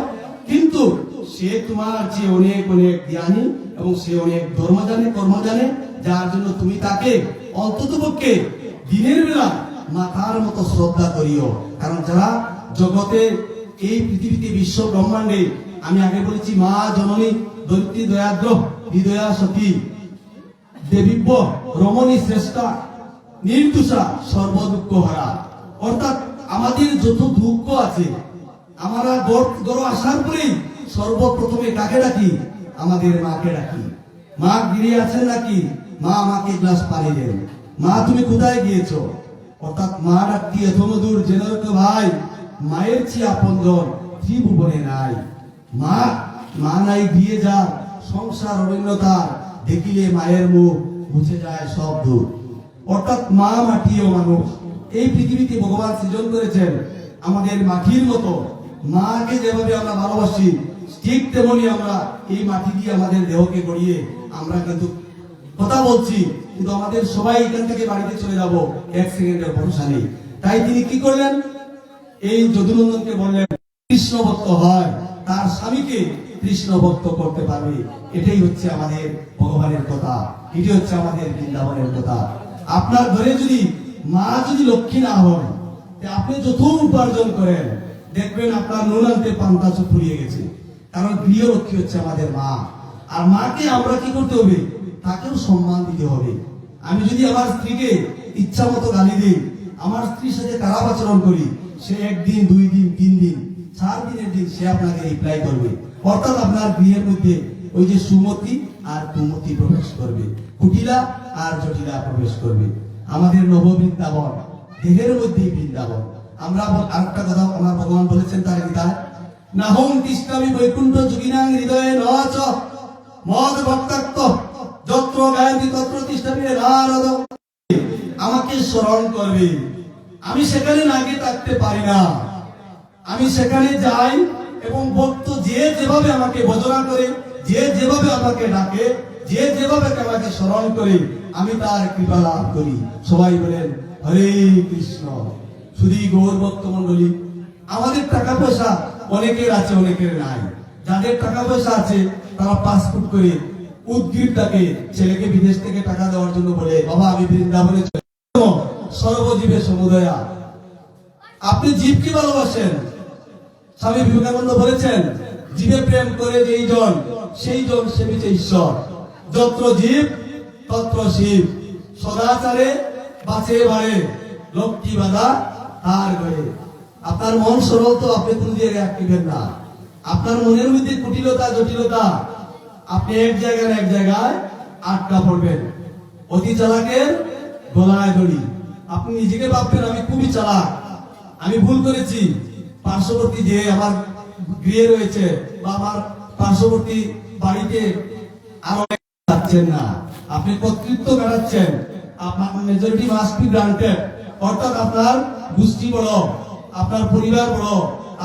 কিন্তু সে তোমার যে অনেক অনেক জ্ঞানী এবং সে অনেক ধর্ম জানে, কর্ম জানে, যার জন্য তুমি তাকে অন্তত পক্ষে দিনের বেলা মাতার মতো শ্রদ্ধা করিও। কারণ যারা জগতে, এই পৃথিবীতে, বিশ্ব ব্রহ্মাণ্ডে, আমি আগে বলেছি মা জননী দৈত্যী দয়াদ্র হৃদয়া সতী দেবীব্য রমণী শ্রেষ্ঠা নির্দোষা সর্বদুঃখ হারা। অর্থাৎ আমাদের যত দুঃখ আছে, আমরা গড় আসার পরেই সর্বপ্রথমে কাকে ডাকি? আমাদের মাকে ডাকি। মা গিয়ে আছেন নাকি? মা আমাকে গ্লাস পানি দেন। মা তুমি কোথায় গিয়েছো? অর্থাৎ মা ডাকটি এত মধুর, যেন ভাই মায়ের চেয়ে আপনজন ত্রিভুবনে নাই। মা মা নাই দিয়ে যা সংসার অরণ্যতা, দেখিলে মায়ের মুখ মুছে যায় সব দূর। অর্থাৎ মা মাটি ও মানুষ, এই পৃথিবীতে ভগবান সৃজন করেছেন আমাদের মাটির মতো। মাকে যেভাবে আমরা ভালোবাসি, ঠিক তেমনি আমরা এই মাটি দিয়ে আমাদের দেহকে গড়িয়ে আমরা কিন্তু কথা বলছি, কিন্তু আমাদের সবাই এখান থেকে বাড়িতে চলে যাব, এক সেকেন্ডের ভরসা নেই। তাই তিনি কি করলেন? এই যদুনন্দনকে বললেন, কৃষ্ণ ভক্ত হয় তার স্বামীকে কৃষ্ণ ভক্ত করতে পারবে। এটাই হচ্ছে আমাদের ভগবানের কথা, এটি হচ্ছে আমাদের বৃন্দাবনের কথা। আপনার ঘরে যদি মা যদি লক্ষ্মী না হয়, আপনি যত উপার্জন করেন দেখবেন আপনার নুন আনতে পান্তা ফুরিয়ে গেছে। কারণ গৃহ লক্ষ্মী হচ্ছে আমাদের মা। আর মাকে আমরা কি করতে হবে? তাকেও সম্মান দিতে হবে। আমি যদি আমার স্ত্রীকে ইচ্ছা মতো গালি দিই, আমার স্ত্রীর সাথে খারাপ আচরণ করি, সে একদিন, 2 দিন, 3 দিন, 4 দিনের দিন সে আপনাকে রিপ্লাই করবে। অর্থাৎ আপনার গৃহের মধ্যে ওই যে সুমতি আর কুমতি প্রবেশ করবে, কুটিলা আর জটিলা প্রবেশ করবে। আমাদের নববৃন্দাবন, দেহের মধ্যে বৃন্দাবন। আমরা আরেকটা কথা আমার ভগবান বলেছেন তার গীতায়, নাহং তিষ্ঠামি বৈকুণ্ঠ যোগিনাং হৃদয়ে নচ মদ ভক্তাক্ত যত্র গায়ন্তি তত্র তিষ্ঠামি নারদ। আমাকে স্মরণ করবে, আমি সেখানে না গিয়ে থাকতে পারি না। আমি সেখানে যাই এবং ভক্ত যে যেভাবে আমাকে ভজনা করে, যে যেভাবে আমাকে ডাকে, যে যেভাবে আমাকে স্মরণ করে, আমি তার কৃপা লাভ করি। সবাই বলেন হরে কৃষ্ণ। শুধু গৌর ভক্ত মন্ডলী, আমাদের টাকা পয়সা অনেকের আছে, অনেকের নাই। যাদের টাকা পয়সা আছে তারা পাসপোর্ট করে উদ্গ্রীবটাকে, ছেলেকে বিদেশ থেকে টাকা দেওয়ার জন্য বলে, বাবা আমি বৃন্দাবনে সর্বজীবের সমুদয়া। আপনি জীবকে ভালোবাসেন, স্বামী বিবেকানন্দ বলেছেন, জীবে প্রেম করে যেই জন, সেই জন সেবিছে ঈশ্বর। যত্র জীব তত্র শিব, সদাচারে বাঁচে বাড়ে, লক্ষ্মী বাধা তার ঘরে। আপনার মন সরল তো আপনি কোন জায়গায় আটকিবেন না। আপনার মনের মধ্যে কুটিলতা, জটিলতা, আপনি এক জায়গায় আটকা পড়বেন। অতি চালাকের গলায় দড়ি। আপনি নিজেকে ভাববেন আমি খুবই চালাক, আমি ভুল করেছি, পার্শ্ববর্তী যে আমার গৃহে রয়েছে বা আমার পার্শ্ববর্তী বাড়িতে আরো যাচ্ছেন না, আপনি কর্তৃত্ব কাটাচ্ছেন। আপনার মেজরিটি মাস্ট বি গ্রান্টেড। অর্থাৎ আপনার গোষ্ঠী বড়, আপনার পরিবার বড়,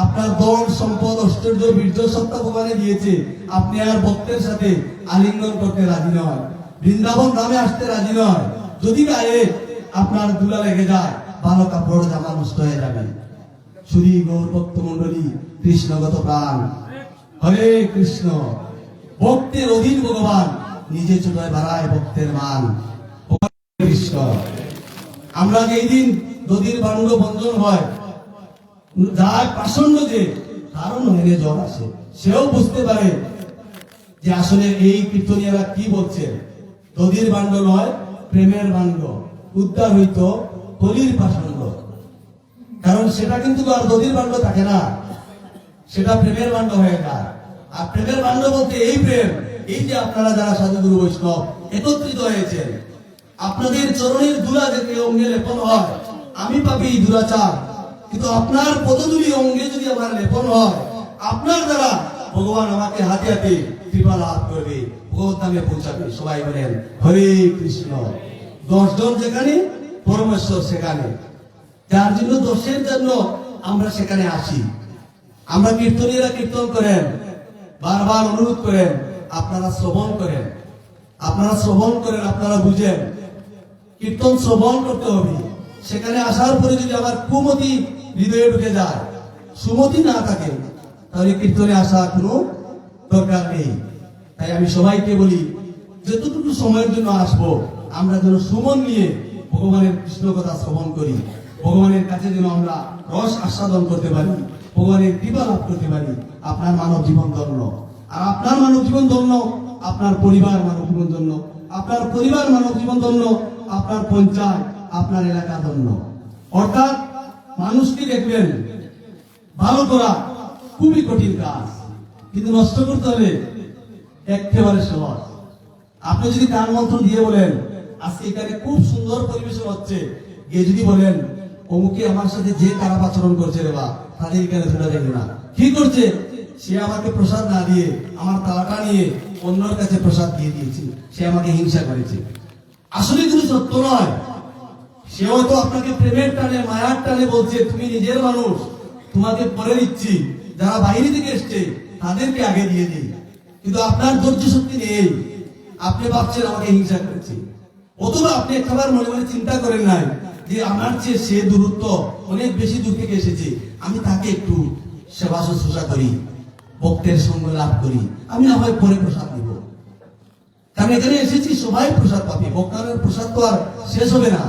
আপনার দল সম্পদ ঐশ্বর্য বীর্য সত্তা ভগবানে দিয়েছে, আপনি আর ভক্তের সাথে আলিঙ্গন করতে রাজি নয়, বৃন্দাবন ধামে আসতে রাজি নয়। যদি গায়ে আপনার দুলা লেগে যায়, ভালো কাপড় জামা নষ্ট হয়ে যাবে। শুধু গৌর ভক্ত মন্ডলী, কৃষ্ণগত প্রাণ, হরে কৃষ্ণ। ভক্তের অধীন ভগবান, নিজে ছোটায় বাড়ায় ভক্তের মান। কৃষ্ণ, আমরা যেই দিন দধির বাণ্ড বন্ধন হয়, যার প্রাসন্ন যে কারণ হয়ে জ্বর আসে, সেও বুঝতে পারে যে আসলে এই কীর্তনীয়রা কি বলছে। দধির বাণ্ড নয়, প্রেমের বাণ্ড, উদ্ধার হইত কলির প্রাসন্ন। কারণ সেটা কিন্তু আর দধির বাণ্ড থাকে না, সেটা প্রেমের বাণ্ড হয়ে যায়। আর প্রেমের বাণ্ড বলতে এই প্রেম, এই যে আপনারা যারা সাধুগুরু বৈষ্ণব একত্রিত হয়েছেন, আপনাদের চরণের ধুলা থেকে অঙ্গে লেপন হয়, আমি পাপি দুরাচার, কিন্তু আপনার পদধূলি অঙ্গে যদি আমার লেপন হয়, আপনার দ্বারা ভগবান আমাকে হাতে হাতে কৃপা লাভ করবে, ভগবত ধামে পৌঁছাবে। সবাই বলেন হরে কৃষ্ণ। 10 জন যেখানে, পরমেশ্বর সেখানে। যার জন্য 10-এর জন্য আমরা সেখানে আসি। আমরা কীর্তনীয়রা কীর্তন করেন, বারবার অনুরোধ করেন, আপনারা শ্রবণ করেন, আপনারা বুঝেন। কীর্তন শ্রবণ করতে হবে। সেখানে আসার পরে যদি আমার কুমতি হৃদয়ে ঢুকে যায়, সুমতি না থাকে, তাহলে কীর্তনে আসা কোনো দরকার নেই। তাই আমি সবাইকে বলি, যতটুকু সময়ের জন্য আসবো, আমরা যেন সুমন নিয়ে ভগবানের কৃষ্ণ কথা শ্রবণ করি, ভগবানের কাছে যেন আমরা রস আস্বাদন করতে পারি, ভগবানের কৃপা লাভ করতে পারি। আপনার মানব জীবন ধন্য, আর আপনার মানব জীবন ধন্য, আপনার পরিবার মানব জীবন ধন্য, আপনার পরিবার মানব জীবন ধন্য, আপনার পঞ্চায়েত, আপনার এলাকা ধন্য। অর্থাৎ মানুষকে দেখবেন, ভালো করা খুবই কঠিন কাজ, কিন্তু নষ্ট করতে হলে একেবারে সহজ। আপনি যদি কান মন্ত্র দিয়ে বলেন, আজকে এখানে খুব সুন্দর পরিবেশন হচ্ছে, গিয়ে যদি বলেন অমুকে আমার সাথে যে খারাপ আচরণ করছে রে বা, তাদের এখানে ধরে দেখবে না। কি করছে? সে আমাকে প্রসাদ না দিয়ে আমার তালাটা নিয়ে অন্যের কাছে প্রসাদ দিয়ে দিয়েছে, সে আমাকে হিংসা করেছে। আসলে কিন্তু সত্য নয়। সে হয়তো আপনাকে প্রেমের টানে, মায়ার টানে বলছে, তুমি নিজের মানুষ, তোমাকে পরে দিচ্ছি, যারা বাইরে থেকে এসছে তাদেরকে আগে দিয়ে দিই। কিন্তু আপনার ধৈর্য শক্তি নেই, আপনি ভাবছেন আমাকে হিংসা করেছে। অথবা আপনি একবার মনে মনে চিন্তা করেন নাই যে আমার চেয়ে সে দূরত্ব অনেক বেশি দূর থেকে এসেছে, আমি তাকে একটু সেবা শুশ্রূষা করি, ভক্তের সঙ্গ লাভ করি, আমি না হয় পরে প্রসাদ দিব। কারণ এখানে এসেছি সবাই প্রসাদ পাবে, ভক্তের প্রসাদ তো আর শেষ হবে না।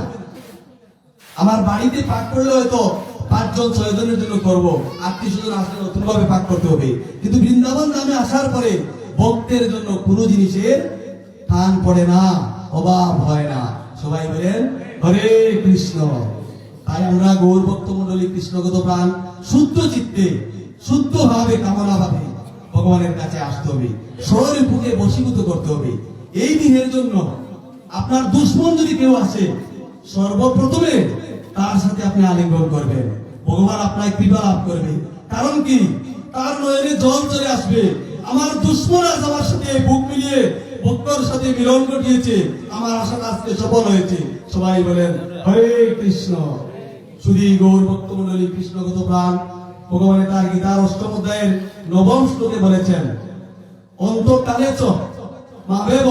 আমার বাড়িতে পাক করলে হয়তো 5 জন 6 জনের জন্য করবো, 800 জন আসলে নতুন ভাবে পাক করতে হবে। কিন্তু বৃন্দাবন ধামে আসার পরে ভক্তের জন্য কোনো জিনিসের টান পড়ে না, অভাব হয় না। সবাই বলেন হরে কৃষ্ণ। তাই আমরা গৌর ভক্ত মন্ডলী কৃষ্ণগত প্রাণ শুদ্ধ চিত্তে, শুদ্ধ ভাবে, কামনা ভাবে ভগবানের কাছে আসতে হবে, শরীর বুকে বশীভূত করতে হবে। এই দিনের জন্য আপনার দুশ্মন যদি কেউ আসে, সর্বপ্রথমে তার সাথে আপনি আলিঙ্গন করবেন, ভগবান আপনার কৃপা লাভ করবে। কারণ কি? তার নয়নে জল চলে আসবে, আমার দুশ্মন আজ আমার সাথে বুক মিলিয়ে ভক্তর সাথে মিলন ঘটিয়েছে, আমার আশা আজকে সফল হয়েছে। সবাই বলেন হরে কৃষ্ণ। শুধু গৌর ভক্ত মন্ডলী কৃষ্ণগত প্রাণ ভগবানের তার গীতার 8ম অধ্যায়ের 9ম শ্লোকে বলেছেন, অন্তকালে চ মাবেব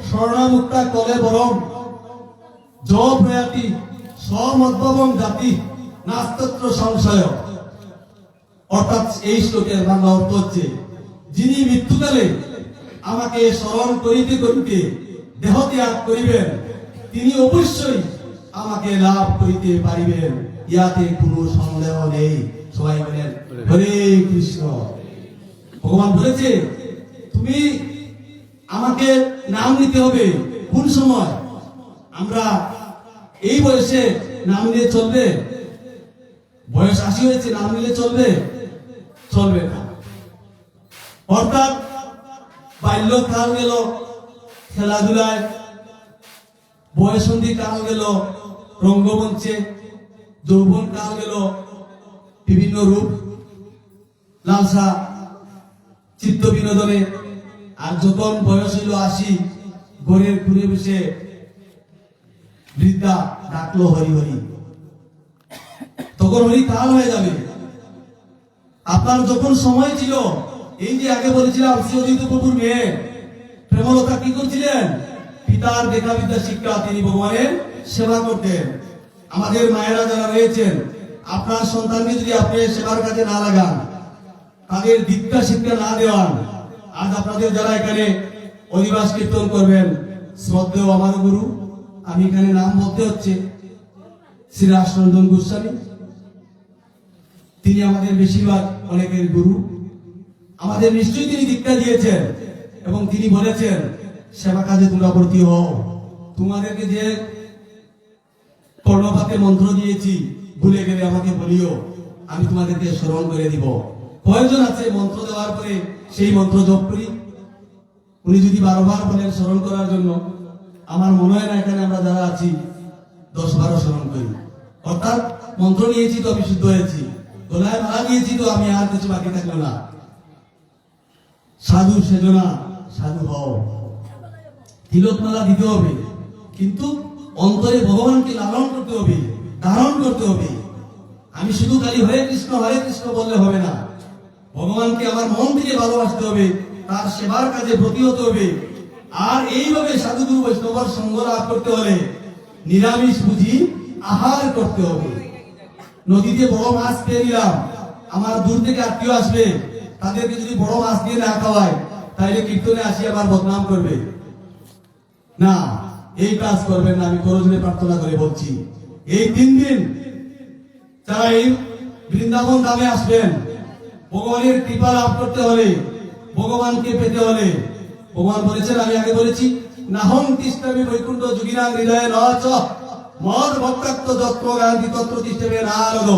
স্বর্ণামুক্তা কলে বরম য প্রয়াতি সমদ্ভবং জাতি নাস্তত্র সংশয়। অর্থাৎ এই শ্লোকের বাংলা অর্থ হচ্ছে, যিনি মৃত্যুকালে আমাকে স্মরণ করিতে করিতে দেহ ত্যাগ করিবেন, তিনি অবশ্যই আমাকে লাভ করিতে পারিবেন, ইয়াতে কোনো সন্দেহ নেই। সবাই বলেন হরে কৃষ্ণ। ভগবান বলেছে, তুমি আমাকে নাম নিতে হবে। কোন সময়? আমরা এই বয়সে নাম নিয়ে চলবে? বয়স 80 হয়েছে, নাম নিলে চলবে? চলবে না। অর্থাৎ বাল্যকাল গেল খেলাধুলায়, বয়সন্ধি কাল গেল রঙ্গমঞ্চে, যৌবন কাল গেল বিভিন্ন রূপ লালসা চিত্ত বিনোদনে, আর যখন বয়স হইল 80, ঘরের ঘুরে বসে বৃদ্ধা ডাকলো হরি হরি, তখন হরি কাল হয়ে যাবে। আপনার যখন সময় ছিল, এই যে আগে বলেছিলাম শ্রীঅদ্বৈত প্রভুর মেয়ে প্রেমলতা কি করছিলেন? পিতার দেখা বিদ্যা শিক্ষা, তিনি ভগবানের সেবা করতেন। আমাদের মায়েরা যারা রয়েছেন, আপনার সন্তানকে যদি আপনি সেবার কাজে না লাগান, তাদের দীক্ষা শিক্ষা না দেওয়ান, আজ আপনাদের যারা এখানে অধিবাস কীর্তন করবেন, শ্রদ্ধেয় আমার গুরু, আমি এখানে নাম বলতে হচ্ছে শ্রী রাসরঞ্জন গোস্বামী, তিনি আমাদের বেশিরভাগ অনেকের গুরু। আমাদের নিশ্চয়ই তিনি দীক্ষা দিয়েছেন এবং তিনি বলেছেন, সেবা কাজে তোমরা ব্রতী হও। তোমাদেরকে যে কর্ণপাতে মন্ত্র দিয়েছি, ভুলে গেলে আমাকে বলিও, আমি তোমাদেরকে স্মরণ করে দিব। প্রয়োজন আছে মন্ত্র দেওয়ার পরে সেই মন্ত্র জপ করি। উনি যদি 12বার বলেন স্মরণ করার জন্য, আমার মনে হয় না এখানে আমরা যারা আছি 10-12 স্মরণ করি। অর্থাৎ মন্ত্র নিয়েছি তো আমি শুদ্ধ হয়েছি, গলায় মালা নিয়েছি তো আমি আর কিছু বাকি থাকলো না। সাধু সেজনা সাধু হও, তিলক মালা দিতে হবে, কিন্তু অন্তরে ভগবানকে লালন করতে হবে, ধারণ করতে হবে। আমি শুধু খালি হরে কৃষ্ণ বললে হবে না, ভগবানকে আমার মন থেকে ভালোবাসতে হবে, তার সেবার কাজে ব্রতী হতে হবে। আর এইভাবে সাধুগুরু বৈষ্ণবর সঙ্গ লাভ করতে হলে নিরামিষ বুঝি আহার করতে হবে। নদীতে বড় মাছ পেয়ে নিলাম, আমার দূর থেকে আত্মীয় আসবে, তাদেরকে যদি বড় মাছ দিয়ে না খাওয়ায় তাহলে কীর্তনে আসি আবার বদনাম করবে। না, এই কাজ করবেন না। আমি করজনে প্রার্থনা করে বলছি, এই 3 দিন যারা এই বৃন্দাবন ধামে আসবেন, ভগবানের কৃপা লাভ করতে হলে, ভগবানকে পেতে হলে, ভগবান বলেছেন, আমি আগে বলেছি, নাহং তিষ্ঠামি বৈকুণ্ঠ যোগিনাং হৃদয়ে নচ মদ ভক্তাত্ম যত্র গান্ধী তত্র তিষ্ঠবে নারদ।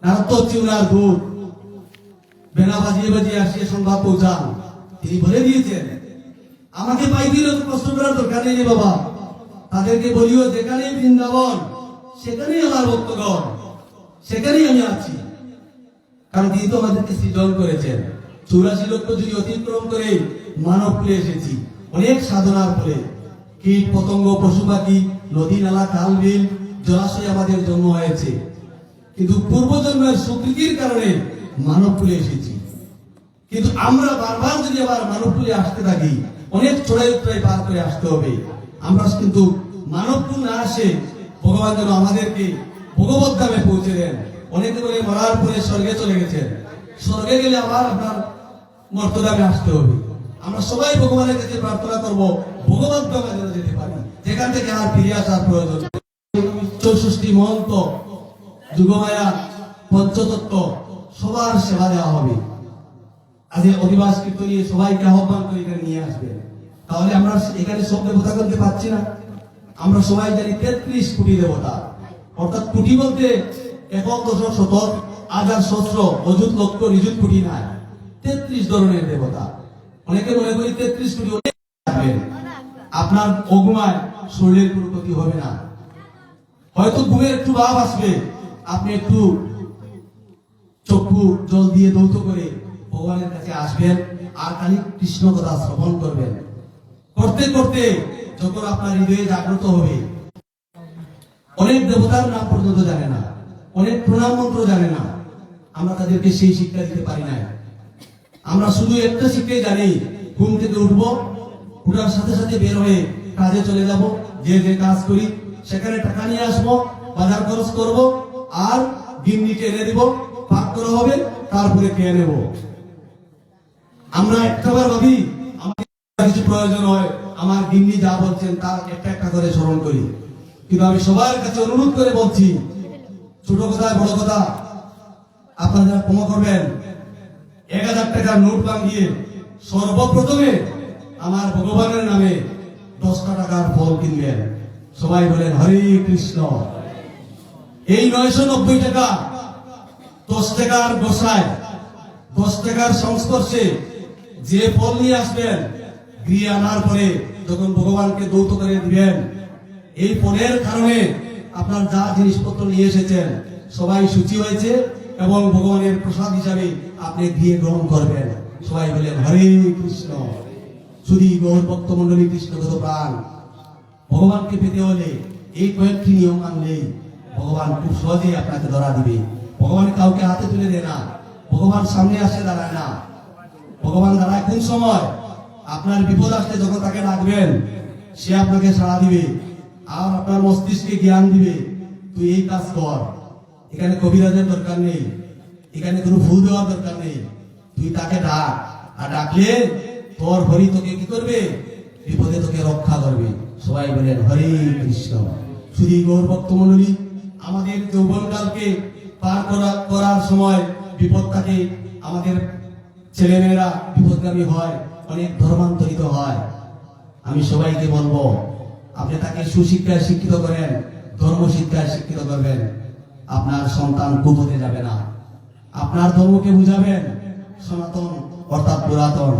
নারদ হচ্ছে উনার দূত, বেনা বাজিয়ে বাজিয়ে আসিয়ে সংবাদ পৌঁছান। তিনি বলে দিয়েছেন, আমাকে পাইতে হলে প্রশ্ন করার দরকার নেই রে বাবা, তাদেরকে বলিও যেখানে বৃন্দাবন সেখানেই আমার ভক্তগণ, সেখানেই আমি আছি। কারণ তিনি তো আমাদেরকে সৃজন করেছেন। 84 লক্ষ যুগ অতিক্রম করে মানব কুলে এসেছি অনেক সাধনার ফলে। কীট পতঙ্গ, পশু পাখি, নদী নালা, খাল বিল, জলাশয় আমাদের জন্ম হয়েছে, কিন্তু পূর্বজন্মের সুকৃতির কারণে মানব কুলে এসেছি। কিন্তু আমরা বারবার যদি আবার মানব কুলে আসতে থাকি, অনেক চড়াই উত্তরাই পার করে আসতে হবে। আমরা কিন্তু মানব কুল না আসে ভগবান যেন আমাদেরকে ভগবত ধামে পৌঁছে দেন। অনেকে বলে মরার পরে স্বর্গে চলে গেছেন, স্বর্গে গেলে আবার আপনার মর্তধামে আসতে হবে। আমরা সবাই ভগবানের কাছে প্রার্থনা করব ভগবত ধামে যেন যেতে পারি, যেখান থেকে আর ফিরে আসার প্রয়োজন। 64 মহন্ত, যুগমায়া, পঞ্চতত্ত্ব সবার সেবা দেওয়া হবে। আজ অধিবাস কীর্তন নিয়ে সবাইকে আহ্বান করে এখানে নিয়ে আসবে। তাহলে আমরা এখানে সব দেবতা করতে পারছি না। আমরা সবাই জানি 33 কোটি দেবতা, অর্থাৎ কোটি বলতে একক, দশক, শতক, হাজার, সহস্র, অযুত, লক্ষ, নিযুত কোটি নাই, 33 ধরনের দেবতা। অনেকে মনে করি 33 কোটি আপনার অঘুমায় শরীরের কোনো ক্ষতি হবে না। হয়তো ঘুমের একটু ভাব আসবে, আপনি একটু চক্ষু জল দিয়ে দৌত করে ভগবানের কাছে আসবেন আর খালি কৃষ্ণ কথা শ্রবণ করবেন। করতে করতে যখন আপনার হৃদয়ে জাগ্রত হবে, অনেক দেবতার নাম পর্যন্ত জানে না, অনেক প্রণাম মন্ত্র জানে না, আমরা তাদেরকে সেই শিক্ষা দিতে পারি না। আমরা শুধু একটা শিক্ষাই জানি, ঘুম থেকে উঠবো, উঠার সাথে সাথে বের হয়ে কাজে চলে যাব, যে যে কাজ করি সেখানে টাকা নিয়ে আসবো, বাজার খরচ করব, আর গিন্নিকে এনে দিব, পাক করা হবে, তারপরে খেয়ে নেব। আমরা একটাবার ভাবি আমাদের কিছু প্রয়োজন হয়, আমার গিন্নি যা বলছেন তার একটা একটা করে স্মরণ করি। কিন্তু আমি সবার কাছে অনুরোধ করে বলছি, ছোট কথা বড় কথা আপনারা ক্ষমা করবেন, 1000 টাকার নোট ভাঙিয়ে সর্বপ্রথমে আমার ভগবানের নামে 10 টাকার ফল কিনবেন। সবাই বলেন হরে কৃষ্ণ। এই 990 টাকা 10 টাকার গোসায়, 10 টাকার সংস্পর্শে যে ফল নিয়ে আসবেন, গৃহে আনার পরে যখন ভগবানকে দৌত করে দিবেন, এই ফলের কারণে আপনার যা জিনিসপত্র নিয়ে এসেছেন সবাই সূচি হয়েছে এবং ভগবানের প্রসাদ হিসাবে আপনি গৃহে গ্রহণ করবেন। সবাই বলেন হরে কৃষ্ণ। শুধু গৌর ভক্ত মন্ডলী, কৃষ্ণগত প্রাণ, ভগবানকে পেতে হলে এই কয়েকটি নিয়ম মানলেই ভগবান খুব সহজেই আপনাকে ধরা দিবে। ভগবান কাউকে হাতে তুলে দেয় না, ভগবান সামনে আসে দাঁড়ায় না। ভগবান দাঁড়ায় কোন সময়? আপনার বিপদ আসলে যখন তাকে ডাকবেন, সে আপনাকে সাড়া দিবে আর আপনার মস্তিষ্কে জ্ঞান দিবে, তুই এই কাজ কর। এখানে কবিরাজের দরকার নেই, এখানে কোনো ফুল দেওয়ার দরকার নেই, তুই তাকে ডাক, আর ডাকলে তোর হরি তোকে কি করবে? বিপদে তোকে রক্ষা করবে। সবাই বলেন হরে কৃষ্ণ। শুধু গৌর ভক্ত মণ্ডলী, আমাদের যৌবনকালকে পার করার সময় বিপদ থাকে, আমাদের ছেলেমেয়েরা বিপদগামী হয়, অনেক ধর্মান্তরিত হয়। আমি সবাইকে বলবো, আপনি তাকে সুশিক্ষায় শিক্ষিত করেন, ধর্ম শিক্ষায় শিক্ষিত করবেন, আপনার সন্তান কুপথে যাবে না। আপনার ধর্মকে বুঝাবেন, সনাতন অর্থাৎ পুরাতন।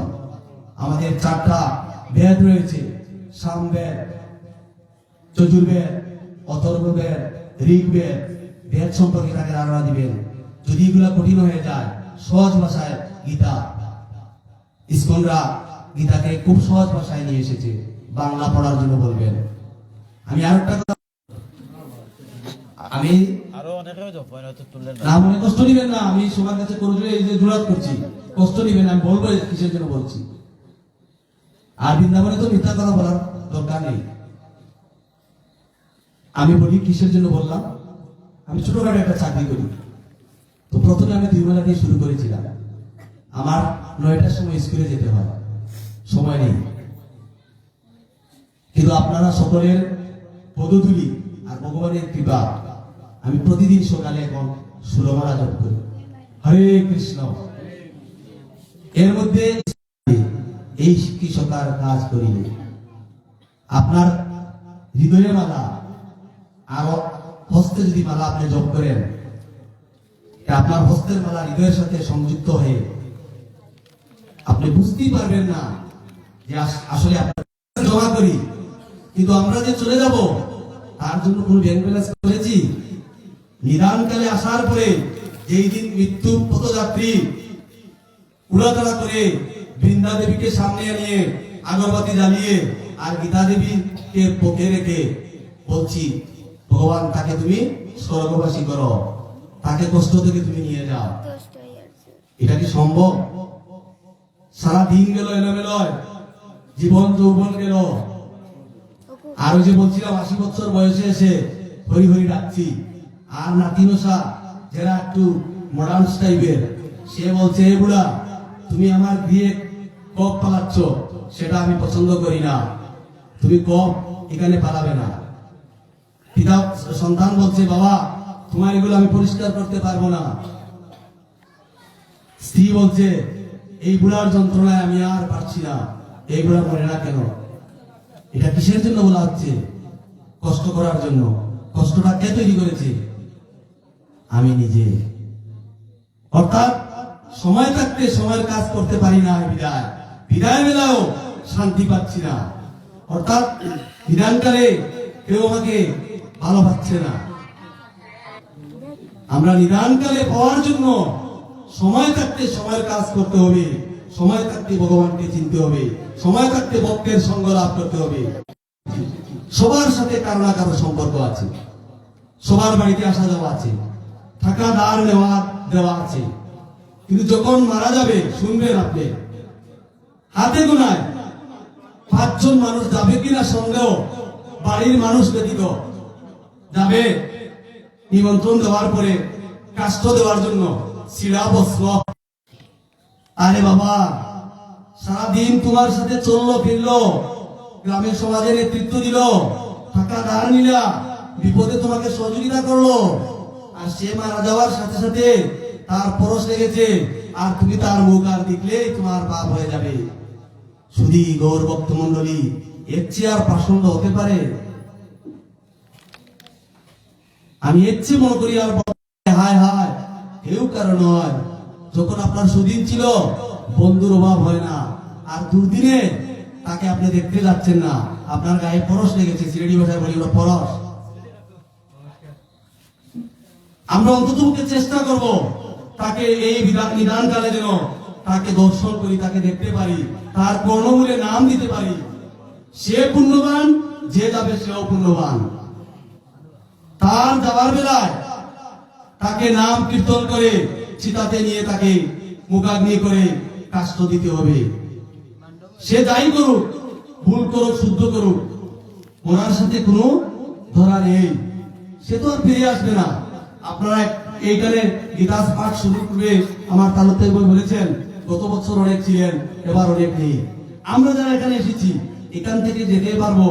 আমাদের 4টা বেদ রয়েছে, সামবেদ, যজুর্বেদ, অথর্ববেদ, ঋগ্বেদ। বেদ সম্পর্কে তাকে ধারণা দিবেন। যদি এগুলা কঠিন হয়ে যায়, সহজ ভাষায় গীতা, ইসকনরা গীতাকে খুব সহজ ভাষায় নিয়ে এসেছে, বাংলা পড়ার জন্য বলবেন। আমি আরেকটা কথা, আমি আরো অনেকে হয়তো তুললেন না মনে কষ্ট নিবেন না, আমি সবার কাছে করলে এই যে জোরাত করছি, কষ্ট নিবেন না, আমি বলবো কিসের জন্য বলছি। আর বৃন্দাবনে তো মিথ্যা কথা বলার দরকার নেই। আমি বলি কিসের জন্য বললাম। আমি ছোটখাটো একটা চাকরি করি, তো প্রথমে আমি 2 বেলা দিয়ে শুরু করেছিলাম। আমার 9টার সময় স্কুলে যেতে হয়, সময় নেই। কিন্তু আপনারা সকলের পদধূলি আর ভগবানের কৃপা আমি প্রতিদিন সকালে এখন 16 মালা জপ করি, হরে কৃষ্ণ। এর মধ্যে এই কৃষকার কাজ করিলে আপনার হৃদয়ে মালা আর হস্তে যদি মালা আপনি জপ করেন, আপনার হস্তের মালা হৃদয়ের সাথে সংযুক্ত হয়ে আপনি বুঝতেই পারবেন না যে আসলে আপনার জমা করি। কিন্তু আমরা যে চলে যাব তার জন্য কোন ব্যাংক ব্যালেন্স করেছি? নিদানকালে আসার পরে যেই দিন মৃত্যু পথযাত্রী উড়াতাড়া করে বৃন্দা দেবীকে সামনে নিয়ে আগরবাতি জ্বালিয়ে আর গীতা দেবীকে পথে রেখে বলছি, ভগবান তাকে তুমি স্বর্গবাসী করো, তাকে কষ্ট থেকে তুমি নিয়ে যাও। এটা কি সম্ভব? সারা দিন গেল এলোমেলয়, জীবন যৌবন গেল। আর ওই যে বলছিলাম 80 বছর বয়সে এসে হরি হরি ডাকছি, আর নাতিনসা যারা একটু মডার্ন টাইপের, সে বলছে এ বুড়া তুমি আমার দিয়ে কপ পালাচ্ছ, সেটা আমি পছন্দ করি না, তুমি কপ এখানে পালাবে না। পিতা সন্তান বলছে বাবা তোমার এগুলো আমি পরিষ্কার করতে পারবো না। স্ত্রী বলছে এই বুড়ার যন্ত্রণায় আমি আর পারছি না, এই বুড়া মরে না কেন? এটা কিসের জন্য বলা হচ্ছে? কষ্ট করার জন্য। কষ্টটা কে তৈরি করেছে? আমি নিজে। অর্থাৎ সময় থাকতে সময়ের কাজ করতে পারি না, বিদায় বিদায় বেলাও শান্তি পাচ্ছি না। অর্থাৎ বিধানকালে কেউ আমাকে ভালো পাচ্ছে না। আমরা নিদানকালে পাওয়ার জন্য সময় থাকতে সময়ের কাজ করতে হবে, সময় থাকতে ভগবানকে চিনতে হবে, সময় থাকতে ভক্তের সঙ্গ লাভ করতে হবে। সবার সাথে কারো না কারো সম্পর্ক আছে, সবার বাড়িতে আসা যাওয়া আছে, থাকা দাঁড় নেওয়া দেওয়া আছে। কিন্তু যখন মারা যাবে শুনবেন আপনি হাতে গোনায় 5 জন মানুষ যাবে কিনা সন্দেহ, বাড়ির মানুষ ব্যতীত যাবে নিমন্ত্রণ দেওয়ার পরে কাষ্ঠ দেওয়ার জন্য শিরা বস্ত্র। আরে বাবা সারাদিন তোমার সাথে চললো ফিরলো, গ্রামের সমাজের নেতৃত্ব দিল, টাকা ধার নিলা, বিপদে তোমাকে সহযোগিতা করলো, আর সে মারা যাওয়ার সাথে সাথে তার পরশ লেগেছে, আর তুমি তার মুখ আর দেখলেই তোমার পাপ হয়ে যাবে। শুধু গৌর ভক্ত মন্ডলী, এর চেয়ে আর প্রাসঙ্গ হতে পারে? আমি এর চেয়ে মনে করি আর হায় হায় কেউ কারণ নয়। যখন আপনার সুদিন ছিল বন্ধুর অভাব হয় না, আর দুর্দিনে তাকে আপনি দেখতে যাচ্ছেন না, আপনার গায়ে পরশ লেগেছে, সিলেটি ভাষায় বলি ওরা পরশ। আমরা অন্তত চেষ্টা করব তাকে এই নিদানকালে যেন তাকে দর্শন করি, তাকে দেখতে পারি, তার কর্ণমূলে নাম দিতে পারি। সে পুণ্যবান, যে যাবে সেও পুণ্যবান। তার যাওয়ার বেলায় তাকে নাম কীর্তন করে চিতাতে নিয়ে তাকে মুখাগ্নি করে কাষ্ঠ দিতে হবে। সে যাই করুক, ভুল করুক শুদ্ধ করুক, ওনার সাথে কোনো ধরা নেই, সে তো আর ফিরে আসবে না। আপনারা এইখানে গীতা পাঠ শুরু করবে আমার তালুতে বলেছেন গত বছর অনেক ছিলেন, এবার অনেক নেই। আমরা যারা এখানে এসেছি এখান থেকে যেতে পারবো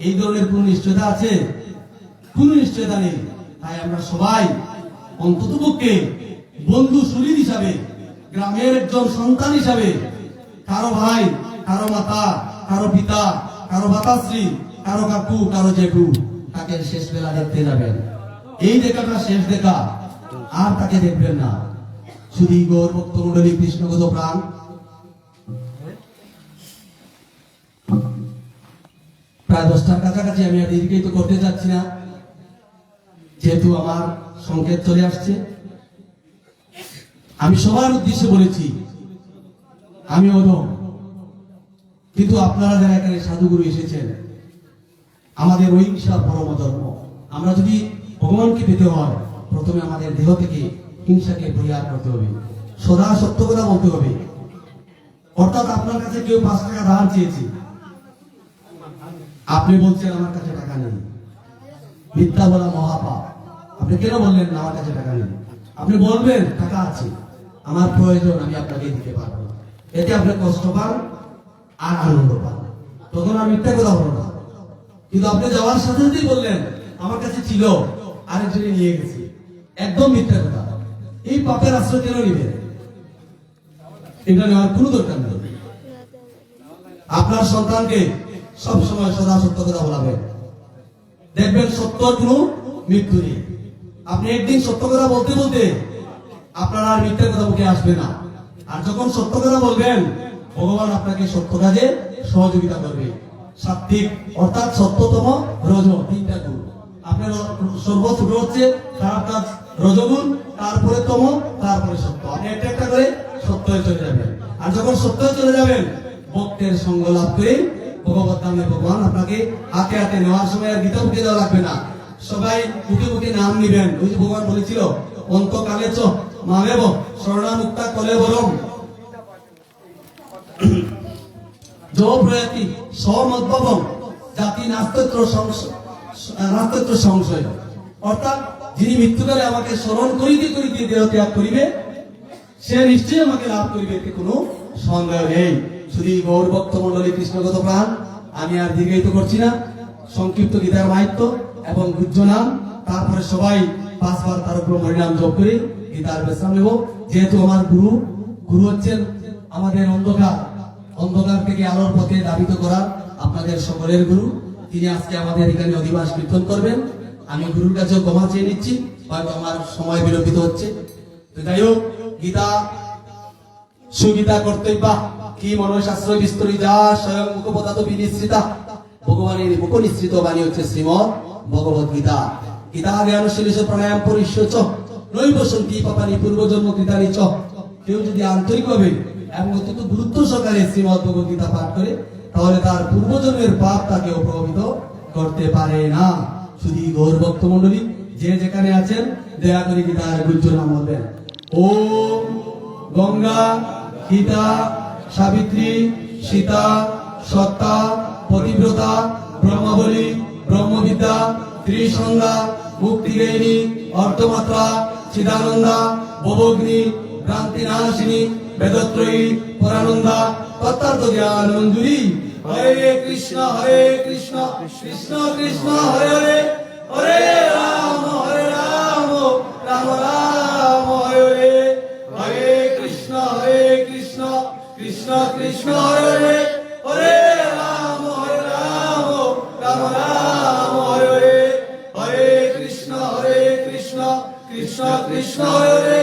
এই ধরনের কোন নিশ্চয়তা আছে? কোন নিশ্চয়তা নেই। তাই আমরা সবাই অন্ততপক্ষে বন্ধু সুহৃদ হিসাবে, গ্রামের একজন সন্তান হিসাবে, কারো ভাই, কারো মাতা, কারো পিতা, কারো মাতাশ্রী, কারো কাকু, কারো জেঠু, তাকে শেষ বেলা দেখতে যাবেন। এই দেখাটা শেষ দেখা, আর তাকে দেখবেন না। শুধু গৌর ভক্ত মন্ডলী, কৃষ্ণগত প্রাণ, প্রায় 10টার কাছাকাছি, আমি আর দীর্ঘায়িত করতে চাচ্ছি না যেহেতু আমার সংকেত চলে আসছে। আমি সবার উদ্দেশ্যে বলেছি আমি অধম, কিন্তু আপনারা যারা এখানে সাধুগুরু এসেছেন, আমাদের অহিংসা পরম ধর্ম। আমরা যদি ভগবানকে পেতে হয় প্রথমে আমাদের দেহ থেকে হিংসাকে পরিহার করতে হবে, সদা সত্য কথা বলতে হবে। অর্থাৎ আপনার কাছে কেউ 5 টাকা ধার চেয়েছে, আপনি বলছেন আমার কাছে টাকা নেই, মিথ্যা বলা মহাপাপ। আপনি কেন বললেন না আমার কাছে টাকা নেই? আপনি বলবেন টাকা আছে, আমার প্রয়োজন, আমি আপনাকে দিতে পারবো। এতে আপনি কষ্ট পান আর আনন্দ পান, তখন আর মিথ্যা কথা বলো না। কিন্তু আপনি যাওয়ার সাথে সাথেই বললেন আমার কাছে ছিল, আরেকজনে নিয়ে গেছে, একদম মিথ্যা কথা। এই পাপের আশ্রয় কেন নিবেন? এটা নেওয়ার কোনো দরকার নেই। আপনার সন্তানকে সবসময় সদা সত্য কথা বলাবেন, দেখবেন সত্যর কোনো মৃত্যু নেই। আপনি একদিন সত্য কথা বলতে বলতে আপনার আর মিথ্যা কথা মুখে আসবে না। আর যখন সত্য কথা বলবেন, ভগবান আপনাকে সত্য কাজে সহযোগিতা করবে। সাত্বিক অর্থাৎ সত্যতম, রজ, 3টা গুণ। আপনার সর্বছোট হচ্ছে খারাপ কাজ রজগুণ, তারপরে তম, তারপরে সত্য। আপনি একটা একটা করে সত্যে চলে যাবেন। আর যখন সত্যে চলে যাবেন, ভক্তের সঙ্গ লাভ করে ভগবত নামে ভগবান আপনাকে হাতে হাতে নেওয়ার সময় আর গীতা মুখে দেওয়া লাগবে না, সবাই মুখে মুখে নাম নিবেন। ওই যে ভগবান বলেছিল অন্তকালে চ মামেব শরণামুক্তা কলে বরম প্রয়াতি সমদ্ভবম জাতি নাস্তত্র সংশয়। অর্থাৎ যিনি মৃত্যুকালে আমাকে স্মরণ করিতে করিতে দেহ ত্যাগ করিবে, সে নিশ্চয়ই আমাকে লাভ করিবে, এতে কোনো সন্দেহ নেই। শুধু গৌর ভক্ত মন্ডলী, কৃষ্ণগত প্রাণ, আমি আর দীর্ঘায়িত করছি না। সংক্ষিপ্ত গীতার মাহাত্ম্য এবং গুজ্জ নাম, তারপরে সবাই 5 বার তার উপর হরিনাম জপ করে গীতার বিশ্রাম নেব। যেহেতু আমার গুরু হচ্ছেন আমাদের অন্ধকার থেকে আলোর পথে ধাবিত করার আপনাদের সকলের গুরু, তিনি আজকে আমাদের এখানে অধিবাস কীর্তন করবেন। আমি গুরুর কাছে ক্ষমা চেয়ে নিচ্ছি, হয়তো আমার সময় বিলম্বিত হচ্ছে। তো যাই হোক, গীতা সুগীতা কর্তব্য কি মনশাস্ত্র বিস্তরি যা স্বয়ং মুখপদাত বিনিশ্রিতা। ভগবানের মুখ নিঃসৃত বাণী হচ্ছে শ্রীমদ ভগবত গীতা। গীতা জ্ঞান শিলিশ প্রাণায়াম পরিশ্চ নৈব সন্তি পাপানি পূর্বজন্ম কৃতানি চ। কেউ যদি আন্তরিকভাবে এবং অত্যন্ত গুরুত্ব সহকারে শ্রীমদ ভগবত গীতা পাঠ করে, তাহলে তার পূর্বজন্মের পাপ তাকে প্রভাবিত করতে পারে না। শুধু গৌর ভক্ত মন্ডলী যে যেখানে আছেন, দয়া করে গীতার গুজ্জ নাম বলবেন। ওম গঙ্গা, গীতা, সাবিত্রী, সীতা, সত্তা, পতিব্রতা, ব্রহ্মাবলী, ব্রহ্মবিদ্যা, ত্রিসংজ্ঞা, মুক্তিগেহিনী, অর্ধমাত্রা, চিদানন্দা, ভবগ্নি, ভ্রান্তিনাশিনী, বেদত্রয়ী, পরানন্দা, তত্ত্বার্থ জ্ঞান মঞ্জুরি। হরে কৃষ্ণ কৃষ্ণ কৃষ্ণ হরে হরে, হরে রাম রাম রাম হরে হরে। হরে কৃষ্ণ কৃষ্ণ কৃষ্ণ হরে হরে, হরে রাম রাম রাম হরে হরে। হরে কৃষ্ণ কৃষ্ণ কৃষ্ণ হরে হরে,